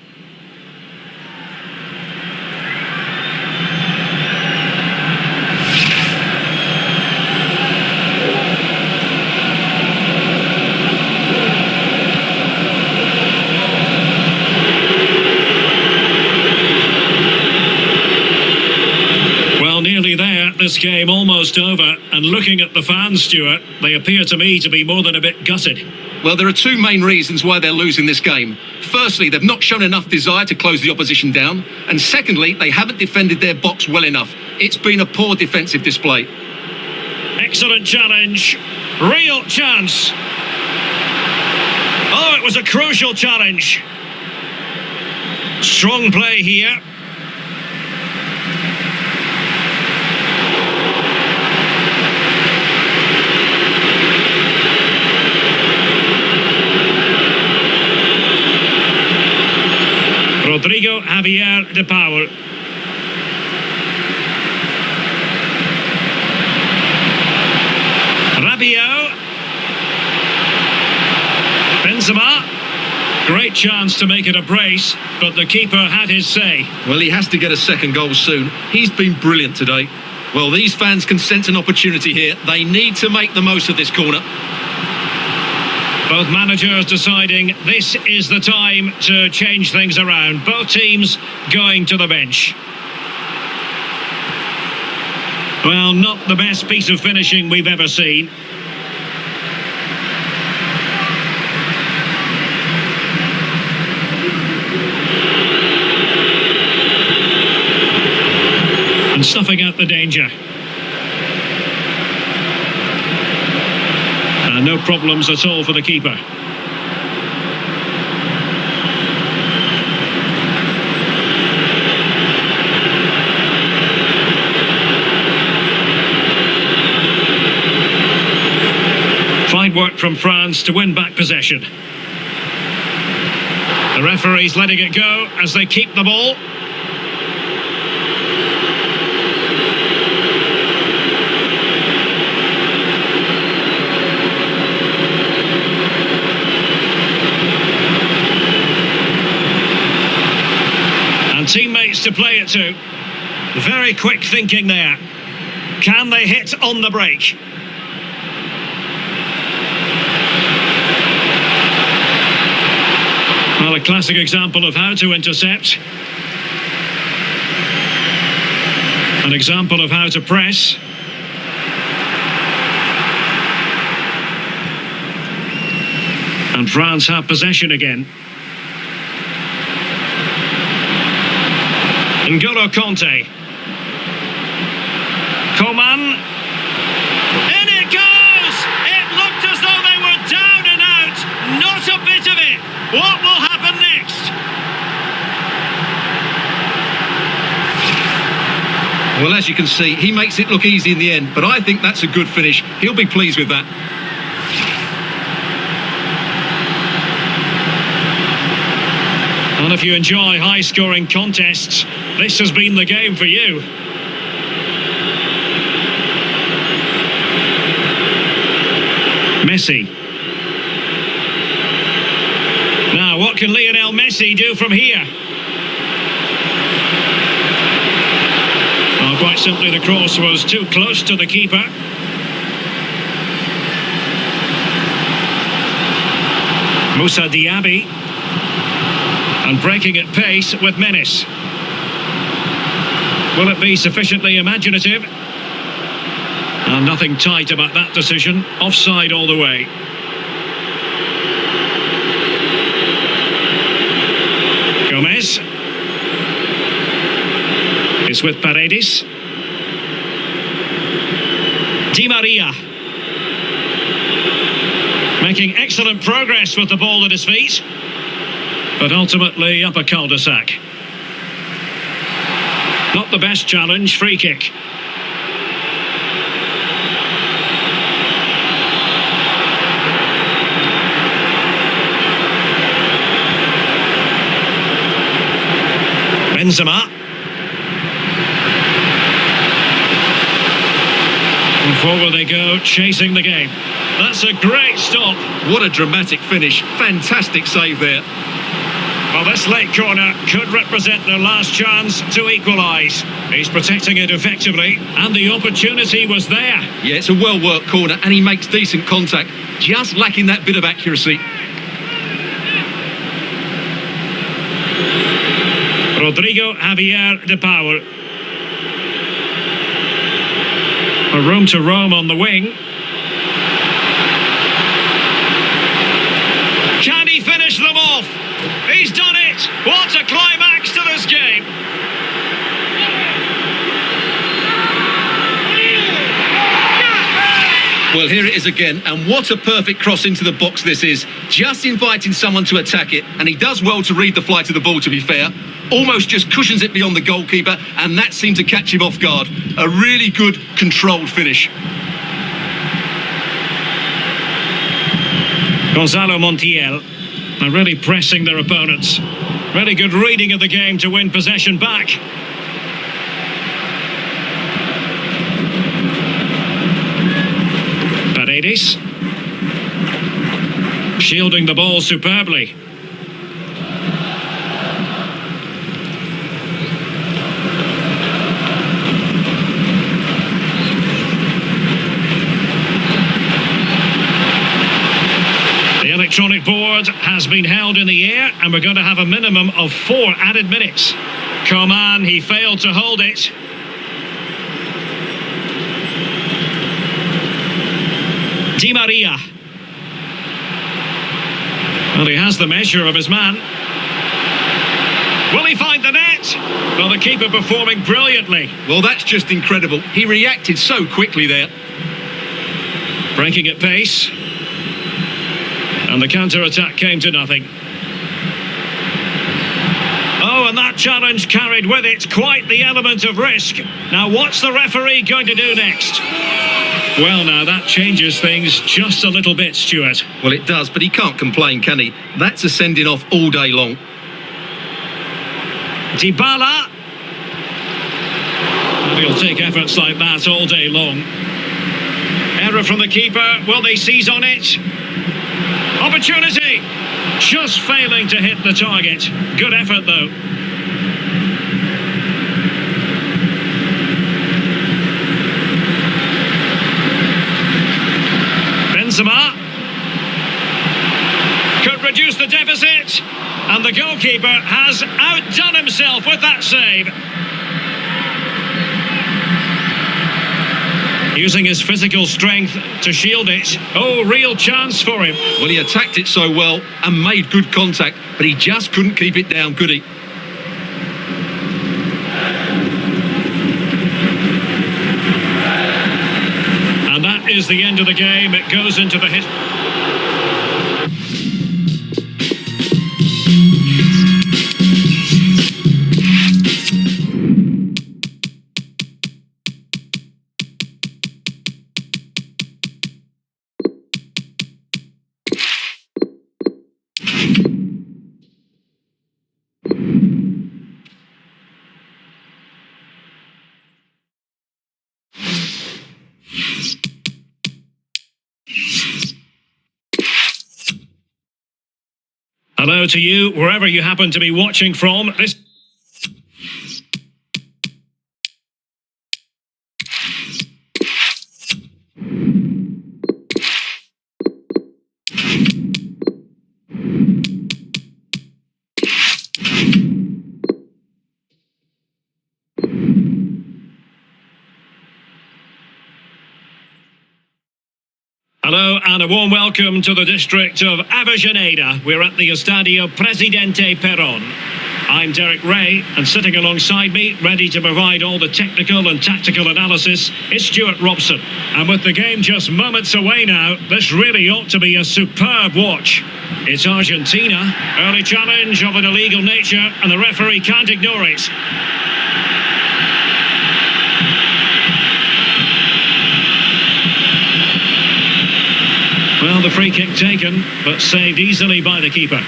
Nearly there, this game almost over, and looking at the fans, Stuart, they appear to me to be more than a bit gutted. Well, there are two main reasons why they're losing this game. Firstly, they've not shown enough desire to close the opposition down, and secondly, they haven't defended their box well enough. It's been a poor defensive display. Excellent challenge, real chance. Oh, it was a crucial challenge. Strong play here. Rodrigo Javier de Paul. Rabiot. Benzema. Great chance to make it a brace, but the keeper had his say. Well, he has to get a second goal soon. He's been brilliant today. Well, these fans can sense an opportunity here. They need to make the most of this corner. Both managers deciding this is the time to change things around. Both teams going to the bench. Well, not the best piece of finishing we've ever seen. And snuffing out the danger. And no problems at all for the keeper. Fine work from France to win back possession. The referee's letting it go as they keep the ball. Teammates to play it to. Very quick thinking there. Can they hit on the break? Well, a classic example of how to intercept. An example of how to press. And France have possession again. N'Golo Conte. Coman. In it goes! It looked as though they were down and out. Not a bit of it. What will happen next? Well, as you can see, he makes it look easy in the end, but I think that's a good finish. He'll be pleased with that. And if you enjoy high-scoring contests, this has been the game for you. Messi. Now, what can Lionel Messi do from here? Well, quite simply, the cross was too close to the keeper. Moussa Diaby. And breaking at pace with menace. Will it be sufficiently imaginative? And nothing tight about that decision. Offside all the way. Gomez. It's with Paredes. Di Maria. Making excellent progress with the ball at his feet. But ultimately up a cul-de-sac. Not the best challenge, free kick. Benzema. And forward they go, chasing the game. That's a great stop. What a dramatic finish. Fantastic save there. Well, this late corner could represent their last chance to equalise. He's protecting it effectively, and the opportunity was there. Yeah, it's a well-worked corner, and he makes decent contact. Just lacking that bit of accuracy. Rodrigo Javier de Paul. A room to roam on the wing. Can he finish them off? He's done it! What a climax to this game! Well, here it is again, and what a perfect cross into the box this is. Just inviting someone to attack it, and he does well to read the flight of the ball, to be fair. Almost just cushions it beyond the goalkeeper, and that seemed to catch him off guard. A really good, controlled finish. Gonzalo Montiel are really pressing their opponents. Really good reading of the game to win possession back. Paredes. Shielding the ball superbly. The electronic board has been held in the air, and we're going to have a minimum of 4 added minutes. Coman, he failed to hold it. Di Maria. Well, he has the measure of his man. Will he find the net? Well, the keeper performing brilliantly. Well, that's just incredible. He reacted so quickly there. Breaking at pace. And the counter-attack came to nothing. Oh, and that challenge carried with it quite the element of risk. Now, what's the referee going to do next? Well, now, that changes things just a little bit, Stuart. Well, it does, but he can't complain, can he? That's a sending off all day long. Dybala. And he'll take efforts like that all day long. Error from the keeper. Will they seize on it? Opportunity! Just failing to hit the target. Good effort, though. Benzema could reduce the deficit, and the goalkeeper has outdone himself with that save. Using his physical strength to shield it. Oh, real chance for him. Well, he attacked it so well and made good contact, but he just couldn't keep it down, could he? And that is the end of the game. It goes into the hit. Hello to you, wherever you happen to be watching from. This Hello and a warm welcome to the district of Avellaneda. We're at the Estadio Presidente Perón. I'm Derek Ray, and sitting alongside me, ready to provide all the technical and tactical analysis, is Stuart Robson. And with the game just moments away now, this really ought to be a superb watch. It's Argentina. Early challenge of an illegal nature, and the referee can't ignore it. Well, the free kick taken, but saved easily by the keeper.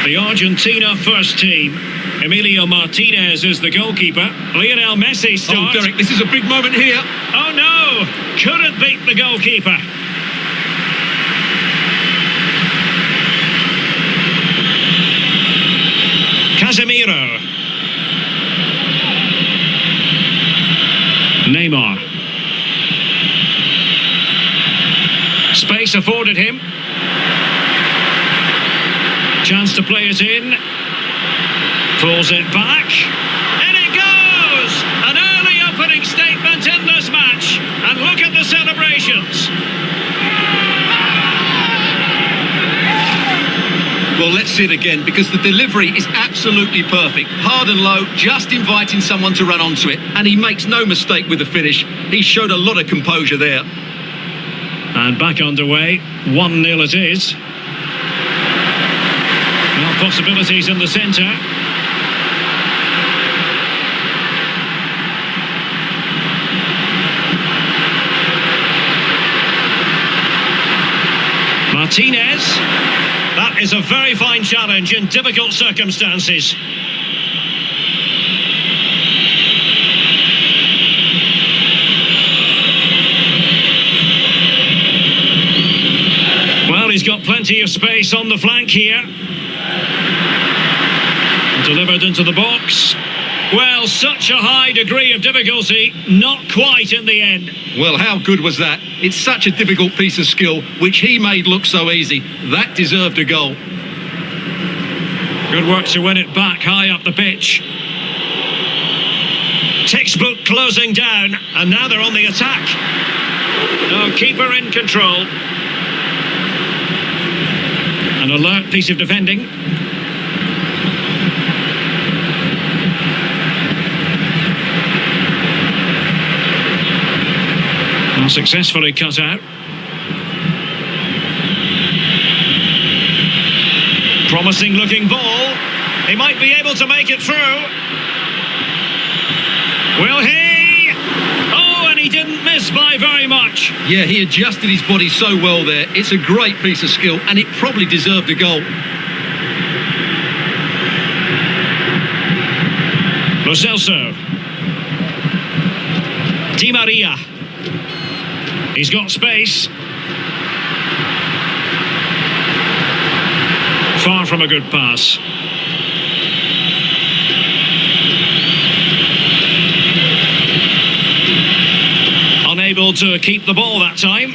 The Argentina first team. Emilio Martinez is the goalkeeper. Lionel Messi starts. Oh, Derek, this is a big moment here. Oh, no! Couldn't beat the goalkeeper. Casemiro. Neymar. Space afforded him. Chance to play it in. Pulls it back. And it goes! An early opening statement in this match. And look at the celebrations. Well, let's see it again, because the delivery is absolutely perfect. Hard and low, just inviting someone to run onto it. And he makes no mistake with the finish. He showed a lot of composure there. And back underway, 1-0 it is. Well, possibilities in the centre. Martinez. That is a very fine challenge in difficult circumstances. Well, he's got plenty of space on the flank here. Delivered into the box. Well, such a high degree of difficulty, not quite in the end. Well, how good was that? It's such a difficult piece of skill, which he made look so easy. That deserved a goal. Good work to win it back high up the pitch. Textbook closing down, and now they're on the attack. No, keeper in control. An alert piece of defending. Successfully cut out. Promising looking ball. He might be able to make it through. Will he? Oh, and he didn't miss by very much. Yeah, he adjusted his body so well there. It's a great piece of skill, and it probably deserved a goal. Lo Celso. Di Maria. He's got space. Far from a good pass. Unable to keep the ball that time.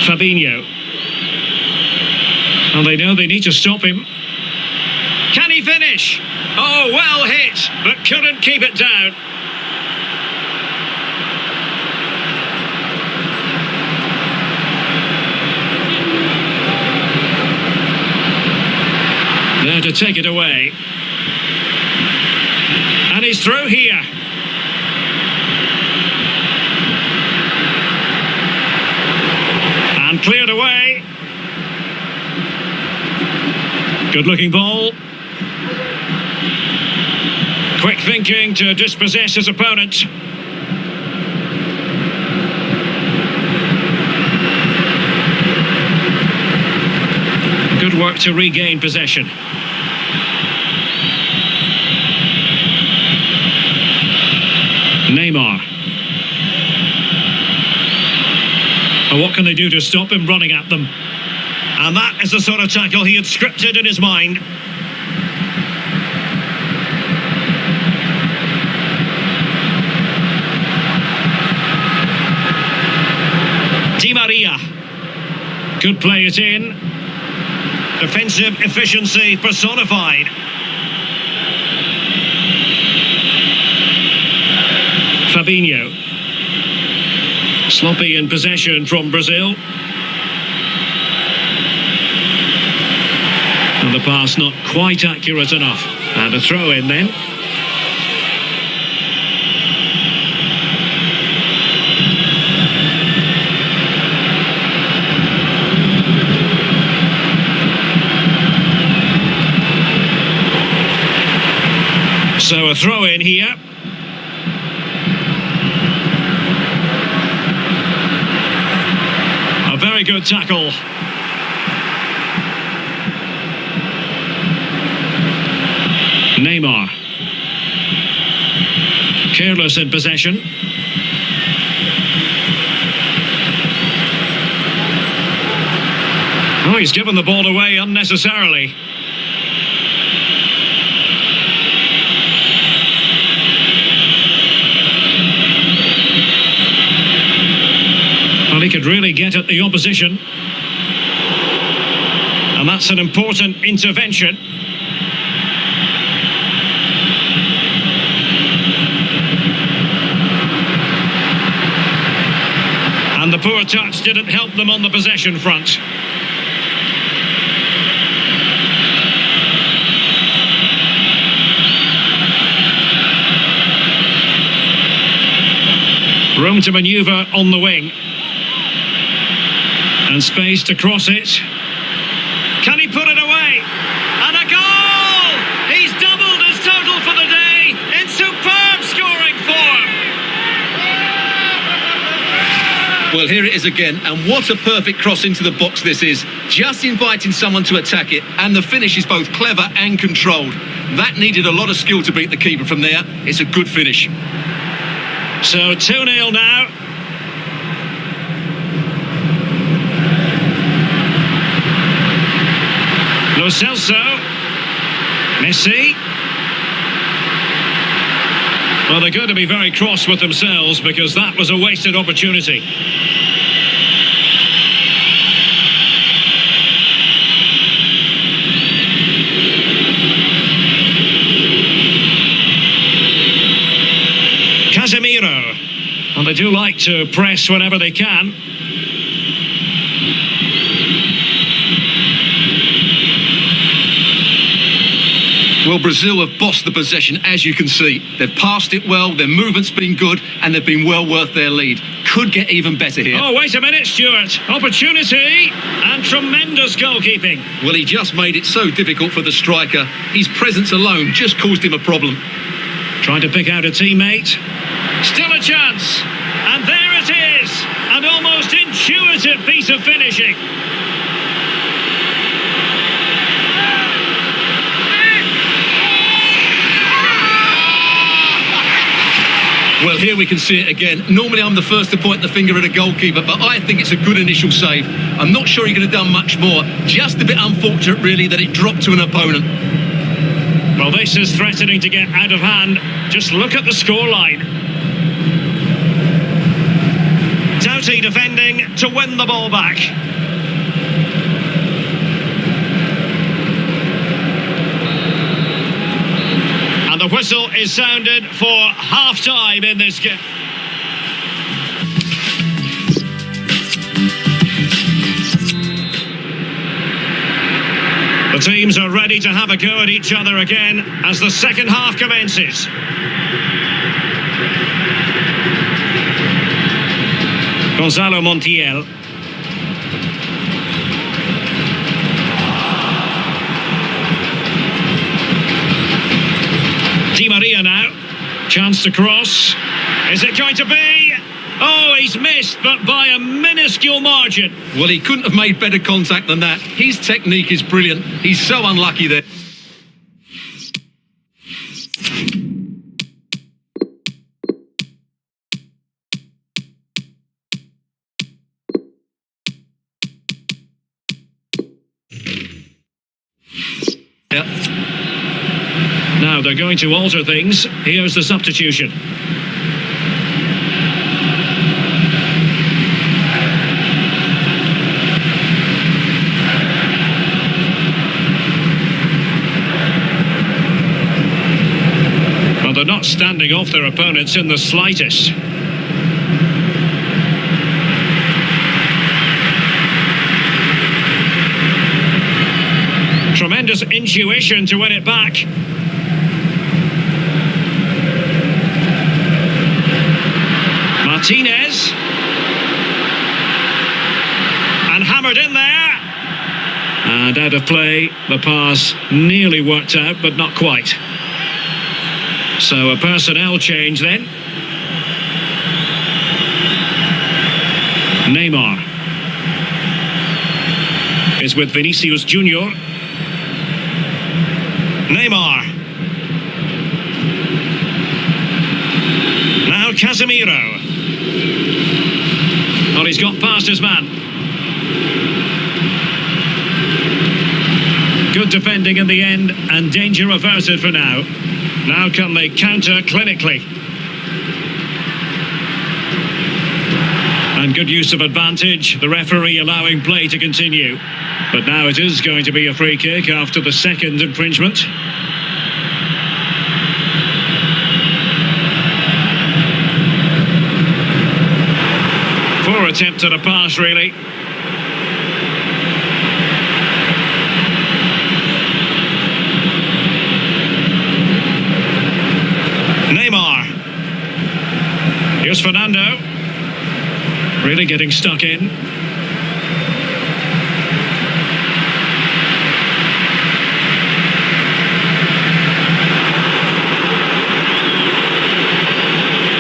Fabinho. And they know they need to stop him. Can he finish? Oh, well hit, but couldn't keep it down. There to take it away. And he's through here. And cleared away. Good looking ball. Quick thinking to dispossess his opponent. Good work to regain possession. Neymar. And what can they do to stop him running at them? And that is the sort of tackle he had scripted in his mind. Di Maria. Could play it in. Defensive efficiency personified. Fabinho. Sloppy in possession from Brazil. And the pass not quite accurate enough. And a throw in then. So a throw in here. A very good tackle. Neymar. Careless in possession. Oh, he's given the ball away unnecessarily. Well, he could really get at the opposition. And that's an important intervention. And the poor touch didn't help them on the possession front. Room to manoeuvre on the wing. And space to cross it. Can he put it away? And a goal! He's doubled his total for the Well, here it is again, and what a perfect cross into the box this is. Just inviting someone to attack it, and the finish is both clever and controlled. That needed a lot of skill to beat the keeper from there. It's a good finish. So 2-0 now. Lo Celso. Messi. Well, they're going to be very cross with themselves because that was a wasted opportunity. Casemiro. And they do like to press whenever they can. Well, Brazil have bossed the possession, as you can see. They've passed it well, their movement's been good, and they've been well worth their lead. Could get even better here. Oh, wait a minute, Stuart. Opportunity and tremendous goalkeeping. Well, he just made it so difficult for the striker. His presence alone just caused him a problem. Trying to pick out a teammate. Still a chance. And there it is. An almost intuitive piece of finishing. Well, here we can see it again. Normally I'm the first to point the finger at a goalkeeper, but I think it's a good initial save. I'm not sure he could have done much more. Just a bit unfortunate, really, that it dropped to an opponent. Well, this is threatening to get out of hand. Just look at the scoreline. Doughty defending to win the ball back. And the whistle is sounded for half-time in this game. The teams are ready to have a go at each other again as the second half commences. Gonzalo Montiel. Di Maria now. Chance to cross. Is it going to be? Oh, he's missed, but by a minuscule margin. Well, he couldn't have made better contact than that. His technique is brilliant. He's so unlucky there. Yeah. Now they're going to alter things. Here's the substitution. Well, they're not standing off their opponents in the slightest. Tremendous intuition to win it back. Martinez. And hammered in there. And out of play. The pass nearly worked out, but not quite. So a personnel change then. Neymar is with Vinicius Junior. Neymar. Now Casemiro. Well, he's got past his man. Good defending in the end, and danger averted for now. Now can they counter clinically? And good use of advantage, the referee allowing play to continue. But now it is going to be a free kick after the second infringement. Poor attempt at a pass, really. Neymar. Here's Fernando. Really getting stuck in.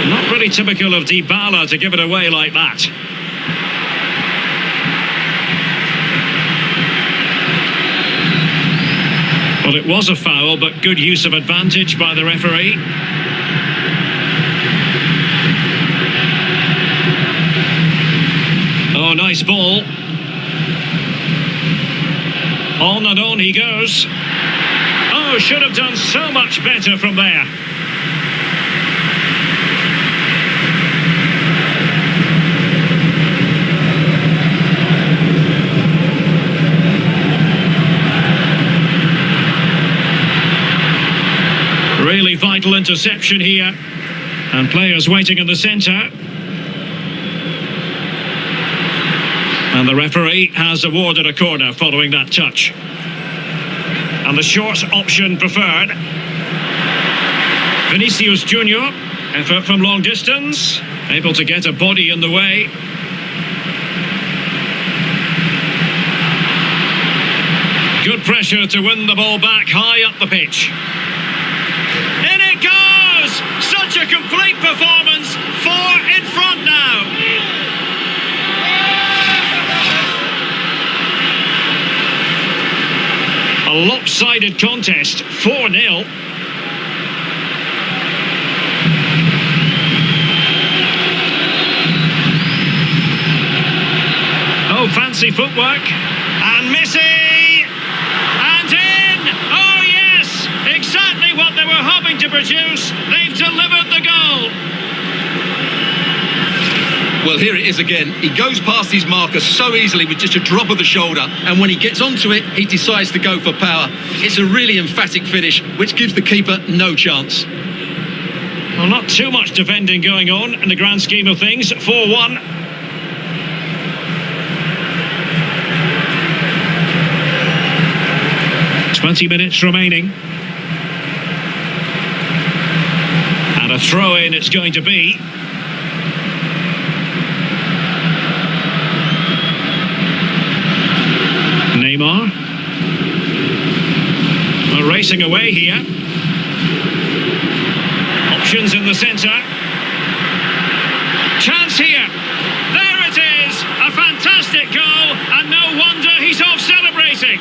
Not really typical of Dybala to give it away like that. Well, it was a foul, but good use of advantage by the referee. Oh, nice ball. On and on he goes. Oh, should have done so much better from there. Really vital interception here. And players waiting in the centre. And the referee has awarded a corner following that touch. And the short option preferred. Vinicius Junior, effort from long distance, able to get a body in the way. Good pressure to win the ball back high up the pitch. In it goes! Such a complete performance. 4 in front now. A lopsided contest, 4-0. Oh, fancy footwork. And Messi! And in! Oh, yes! Exactly what they were hoping to produce. They've delivered the goal. Well, here it is again. He goes past his marker so easily with just a drop of the shoulder, and when he gets onto it, he decides to go for power. It's a really emphatic finish, which gives the keeper no chance. Well, not too much defending going on in the grand scheme of things. 4-1. "20 minutes remaining. And a throw-in it's going to be. Neymar. We're racing away here. Options in the centre. Chance here. There it is. A fantastic goal, and no wonder he's off celebrating.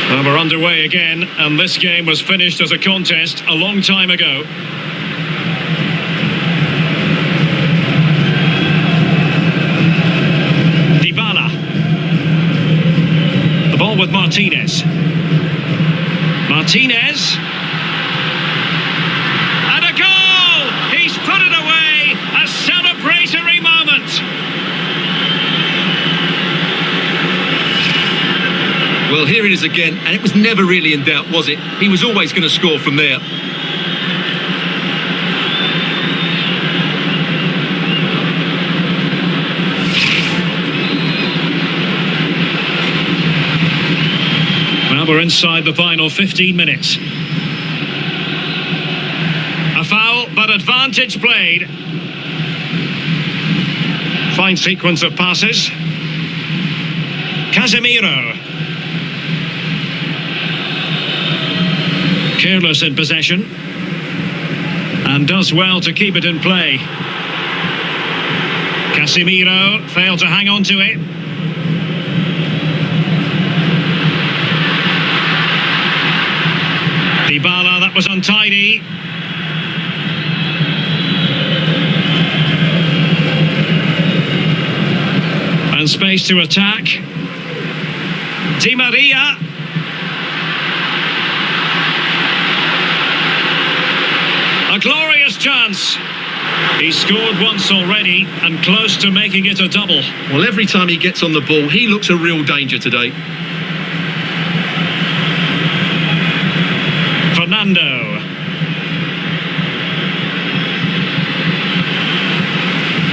Well, we're underway again, and this game was finished as a contest a long time ago. With Martinez. Martinez. And a goal! He's put it away! A celebratory moment! Well, here it is again, and it was never really in doubt, was it? He was always going to score from there. We're inside the final 15 minutes. A foul, but advantage played. Fine sequence of passes. Casemiro. Careless in possession. And does well to keep it in play. Casemiro failed to hang on to it. Dybala, that was untidy. And space to attack. Di Maria. A glorious chance. He's scored once already and close to making it a double. Well, every time he gets on the ball, he looks a real danger today. Fernando.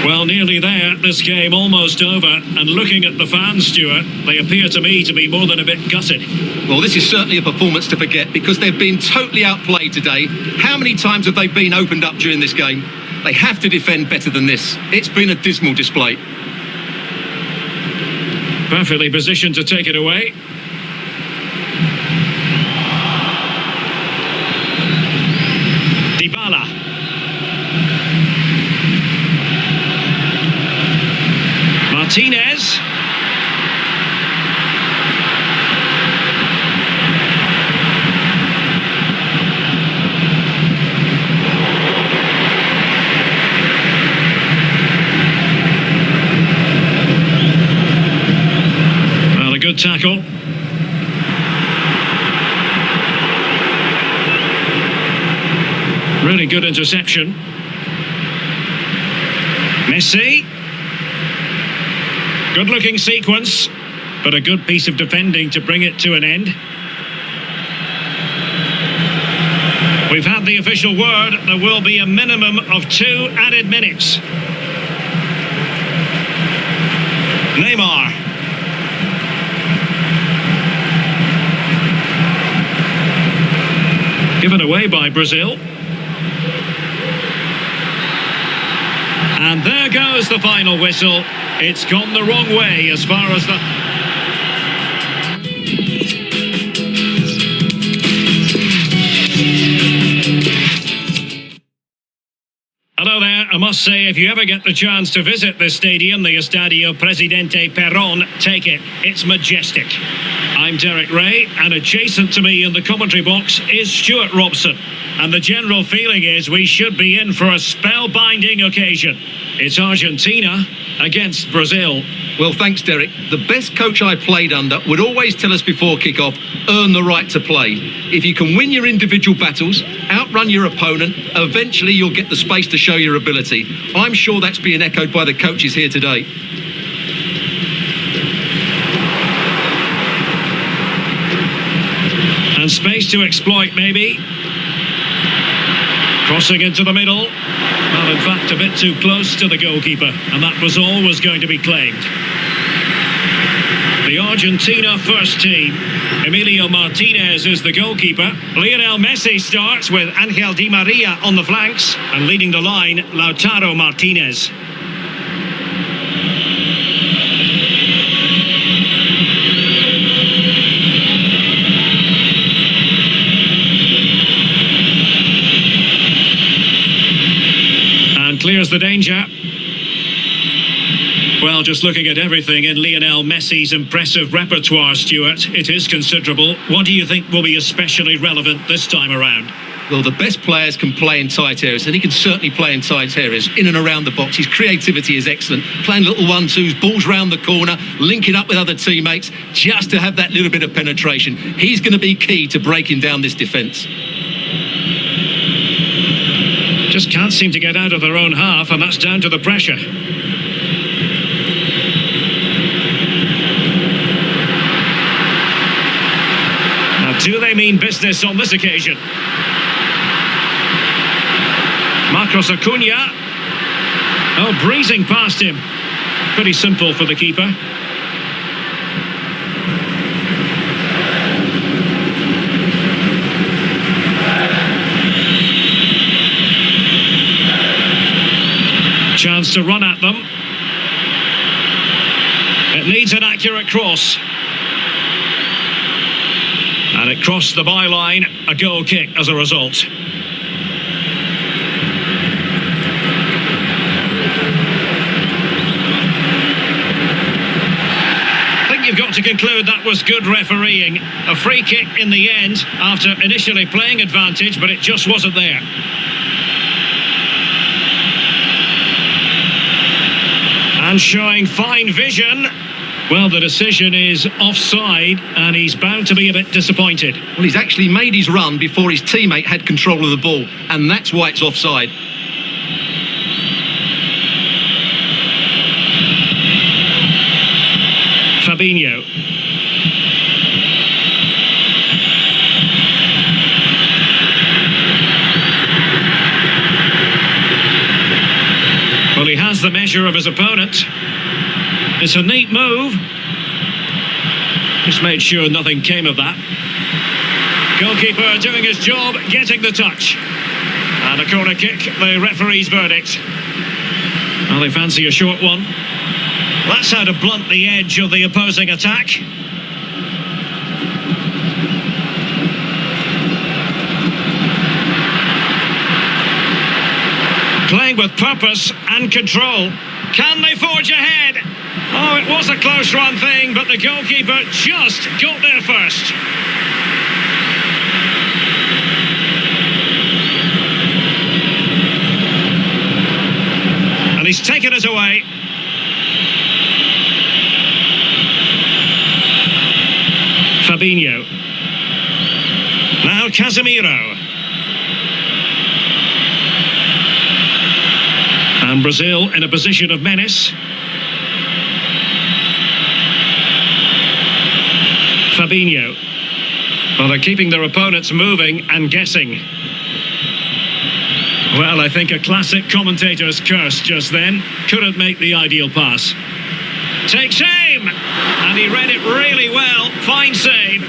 Well, nearly there, this game almost over, and looking at the fans, Stuart, they appear to me to be more than a bit gutted. Well, this is certainly a performance to forget because they've been totally outplayed today. How many times have they been opened up during this game? They have to defend better than this. It's been a dismal display. Perfectly positioned to take it away. Dybala. Martinez. tackle. Really good interception. Messi. Good looking sequence, but a good piece of defending to bring it to an end. We've had the official word, there will be a minimum of 2 added minutes. Neymar. Given away by Brazil. And there goes the final whistle. It's gone the wrong way as far as the... Hello there, I must say, if you ever get the chance to visit this stadium, the Estadio Presidente Perón, take it. It's majestic. I'm Derek Ray, and adjacent to me in the commentary box is Stuart Robson. And the general feeling is we should be in for a spellbinding occasion. It's Argentina against Brazil. Well, thanks, Derek. The best coach I played under would always tell us before kick-off, earn the right to play. If you can win your individual battles, outrun your opponent, eventually you'll get the space to show your ability. I'm sure that's being echoed by the coaches here today. And space to exploit, maybe. Crossing into the middle. Well, in fact, a bit too close to the goalkeeper, and that was always going to be claimed. The Argentina first team. Emilio Martinez is the goalkeeper. Lionel Messi starts with Angel Di Maria on the flanks, and leading the line, Lautaro Martinez. Clears the danger. Well, just looking at everything in Lionel Messi's impressive repertoire, Stuart, it is considerable. What do you think will be especially relevant this time around? Well, the best players can play in tight areas, and he can certainly play in tight areas, in and around the box. His creativity is excellent. Playing little 1-2s, balls round the corner, linking up with other teammates, just to have that little bit of penetration. He's going to be key to breaking down this defence. Just can't seem to get out of their own half, and that's down to the pressure. Now, do they mean business on this occasion? Marcos Acuna. Oh, breezing past him. Pretty simple for the keeper. Chance to run at them. It needs an accurate cross. And it crossed the byline, a goal kick as a result. I think you've got to conclude that was good refereeing. A free kick in the end after initially playing advantage, but it just wasn't there. And showing fine vision. Well, the decision is offside, and he's bound to be a bit disappointed. Well, he's actually made his run before his teammate had control of the ball, and that's why it's offside. Fabinho. Well, he has the measure of his opponent. It's a neat move. Just made sure nothing came of that. Goalkeeper doing his job, getting the touch. And a corner kick, the referee's verdict. Well, they fancy a short one. That's how to blunt the edge of the opposing attack. Playing with purpose and control. Can they forge ahead? Oh, it was a close run thing, but the goalkeeper just got there first. And he's taken it away. Fabinho. Now Casemiro. And Brazil in a position of menace. Fabinho. Well, they're keeping their opponents moving and guessing. Well, I think a classic commentator's curse just then. Couldn't make the ideal pass. Takes aim! And he read it really well. Fine save.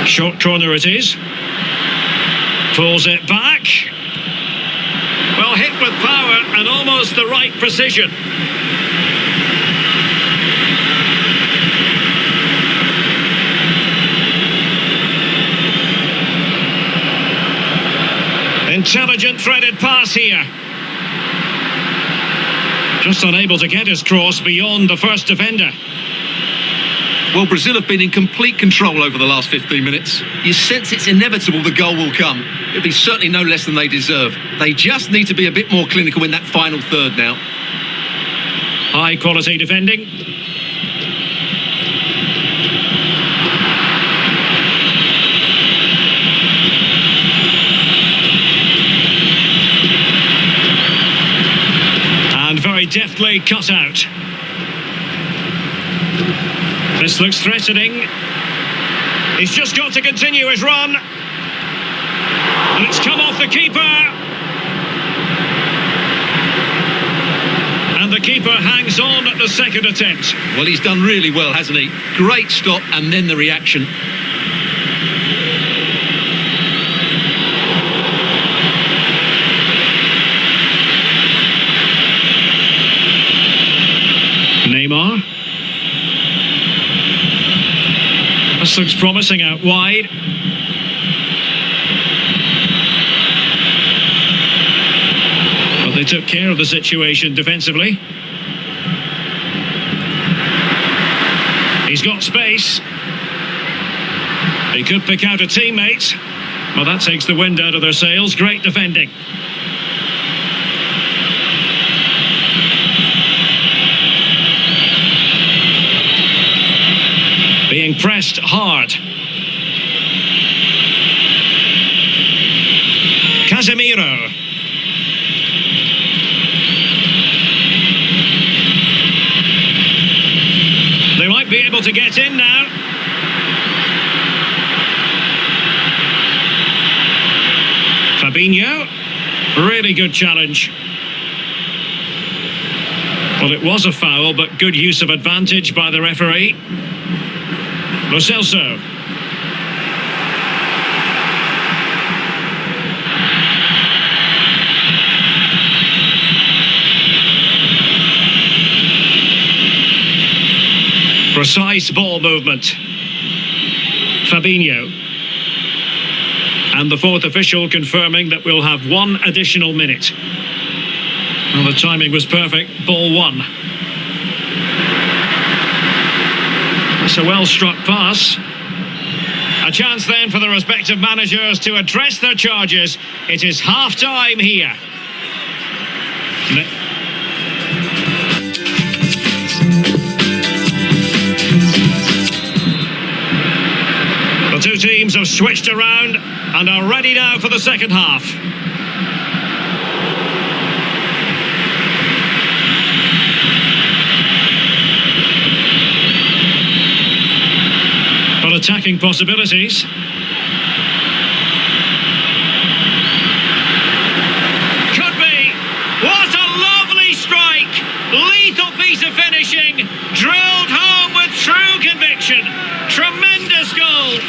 Short corner it is. Pulls it back. Well, hit with power and almost the right precision. Intelligent threaded pass here. Just unable to get his cross beyond the first defender. Well, Brazil have been in complete control over the last 15 minutes. You sense it's inevitable the goal will come. It'll be certainly no less than they deserve. They just need to be a bit more clinical in that final third now. High quality defending. And very deftly cut out. This looks threatening. He's just got to continue his run. And it's come off the keeper. And the keeper hangs on at the second attempt. Well, he's done really well, hasn't he? Great stop and then the reaction. Neymar. This looks promising out wide. But they took care of the situation defensively. He's got space. He could pick out a teammate. Well, that takes the wind out of their sails. Great defending. Being pressed hard. Casemiro. They might be able to get in now. Fabinho. Really good challenge. Well, it was a foul, but good use of advantage by the referee. Lo Celso. Precise ball movement. Fabinho. And the fourth official confirming that we'll have one additional minute. Well, the timing was perfect. Ball one. It's a well-struck pass. A chance then for the respective managers to address their charges. It is half-time here. The two teams have switched around and are ready now for the second half. But attacking possibilities. Could be. What a lovely strike! Lethal piece of finishing. Drilled home with true conviction. Tremendous goal.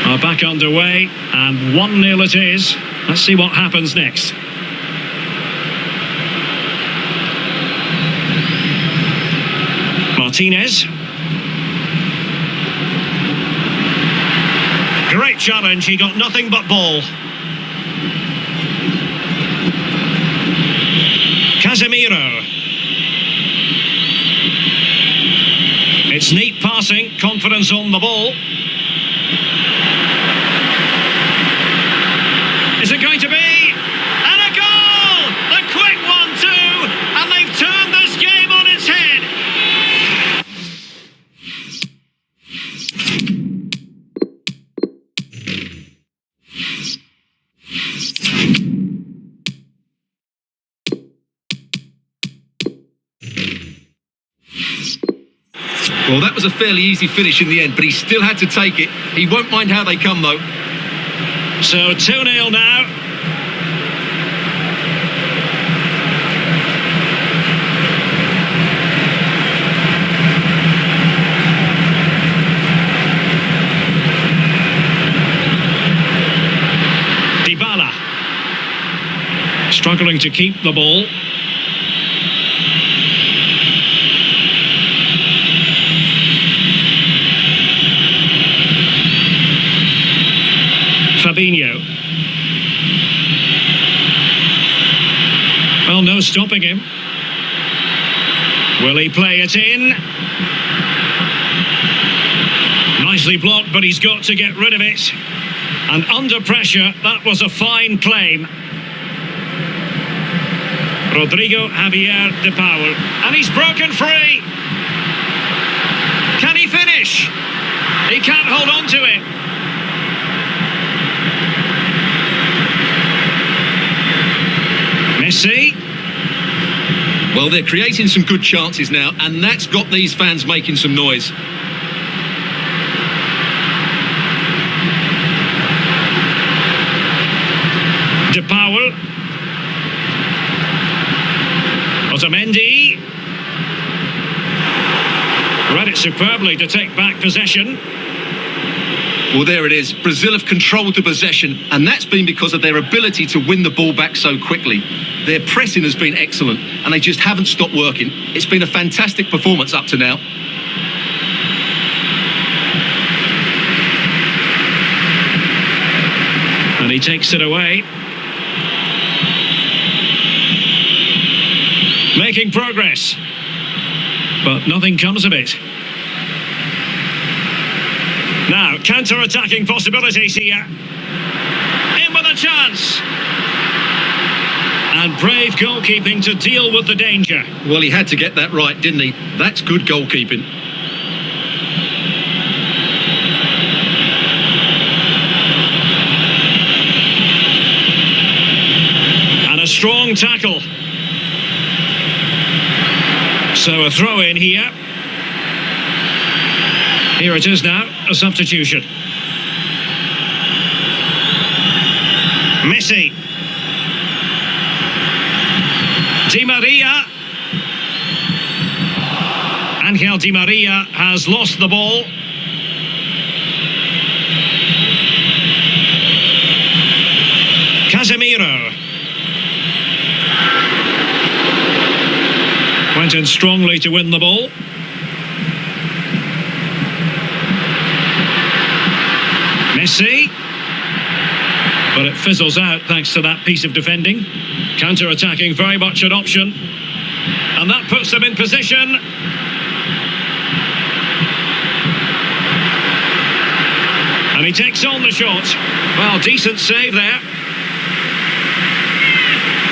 Are back underway, and 1-0 it is. Let's see what happens next. Martinez. Great challenge, he got nothing but ball. Casemiro. It's neat passing, confidence on the ball. Is it going to be? And a goal! A quick one too! And they've turned this game on its head! Well, that was a fairly easy finish in the end, but he still had to take it. He won't mind how they come, though. So 2-0 now. Dybala. Struggling to keep the ball. Fabinho. Well, no stopping him. Will he play it in? Nicely blocked, but he's got to get rid of it. And under pressure, that was a fine claim. Rodrigo Javier de Paul. And he's broken free. Can he finish? He can't hold on to it. Messi. Well, they're creating some good chances now, and that's got these fans making some noise. De Paul. Otamendi. Read it superbly to take back possession. Well, there it is. Brazil have controlled the possession, and that's been because of their ability to win the ball back so quickly. Their pressing has been excellent, and they just haven't stopped working. It's been a fantastic performance up to now. And he takes it away. Making progress. But nothing comes of it. Now, counter-attacking possibilities here. In with a chance. And brave goalkeeping to deal with the danger. Well, he had to get that right, didn't he? That's good goalkeeping. And a strong tackle. So a throw in here. Here it is now, a substitution. Messi. Di Maria. Angel Di Maria has lost the ball. Casemiro. Went in strongly to win the ball. Messi. But it fizzles out thanks to that piece of defending. Counter-attacking very much an option. And that puts them in position. And he takes on the shot. Well, decent save there.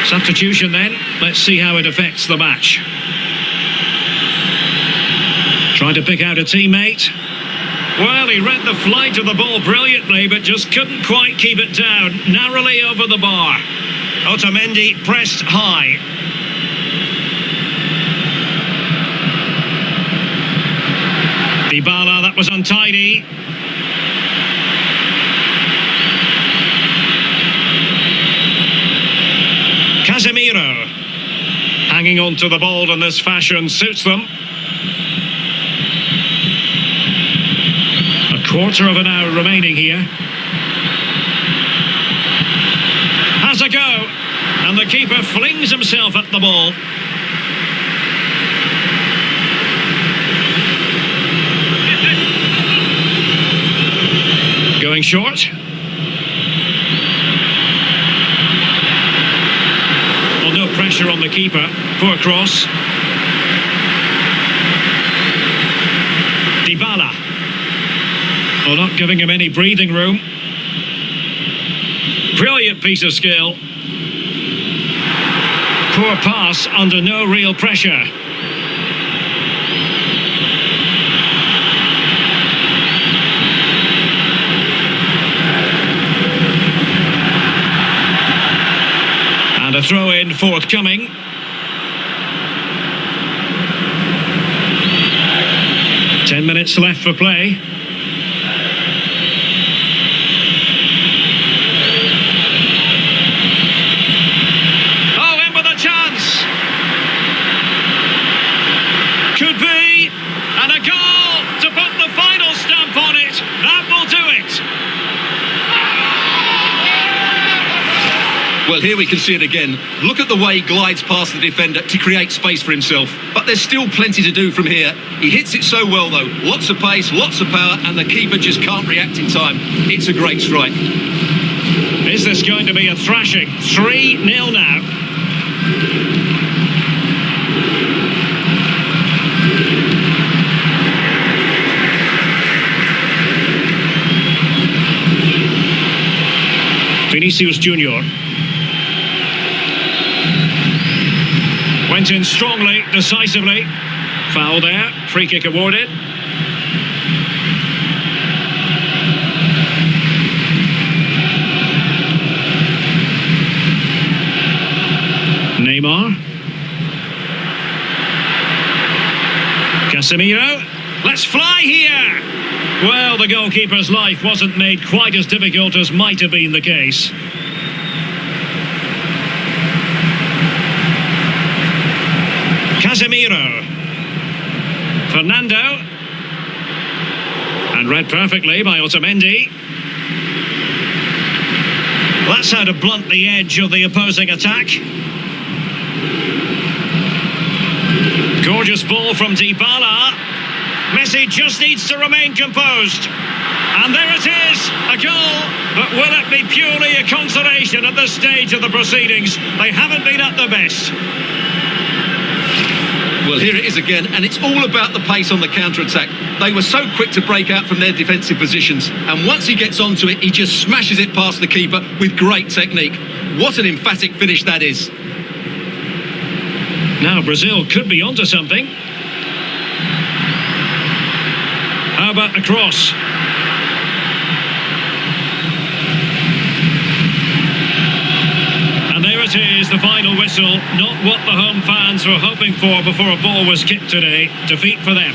Substitution then. Let's see how it affects the match. Trying to pick out a teammate. Well, he read the flight of the ball brilliantly, but just couldn't quite keep it down. Narrowly over the bar. Otamendi pressed high. Dybala, that was untidy. Casemiro. Hanging on to the ball in this fashion suits them. Quarter of an hour remaining here. Has a go. And the keeper flings himself at the ball. Going short. Well, no pressure on the keeper. Poor cross. Not giving him any breathing room. Brilliant piece of skill. Poor pass under no real pressure. And a throw-in forthcoming. Minutes left for play. Oh, in with a chance. Could be. And a goal to put the final stamp on it. That will do it. Well, here we can see it again. Look at the way he glides past the defender to create space for himself. But there's still plenty to do from here. He hits it so well, though. Lots of pace, lots of power, and the keeper just can't react in time. It's a great strike. Is this going to be a thrashing? 3-0 now. Vinicius Junior. Went in strongly, decisively. Foul there, free kick awarded. Neymar. Casemiro. Let's fly here! Well, the goalkeeper's life wasn't made quite as difficult as might have been the case. Casemiro. Fernando. And read perfectly by Otamendi. That's how to blunt the edge of the opposing attack. Gorgeous ball from Dybala. Messi just needs to remain composed. And there it is, a goal. But will it be purely a consolation at this stage of the proceedings? They haven't been at their best. Well, here it is again, and it's all about the pace on the counter-attack. They were so quick to break out from their defensive positions, and once he gets onto it, he just smashes it past the keeper with great technique. What an emphatic finish that is. Now Brazil could be onto something. How about a cross? And there it is, the final whistle. Not what the home fans were hoping for before a ball was kicked today. Defeat for them.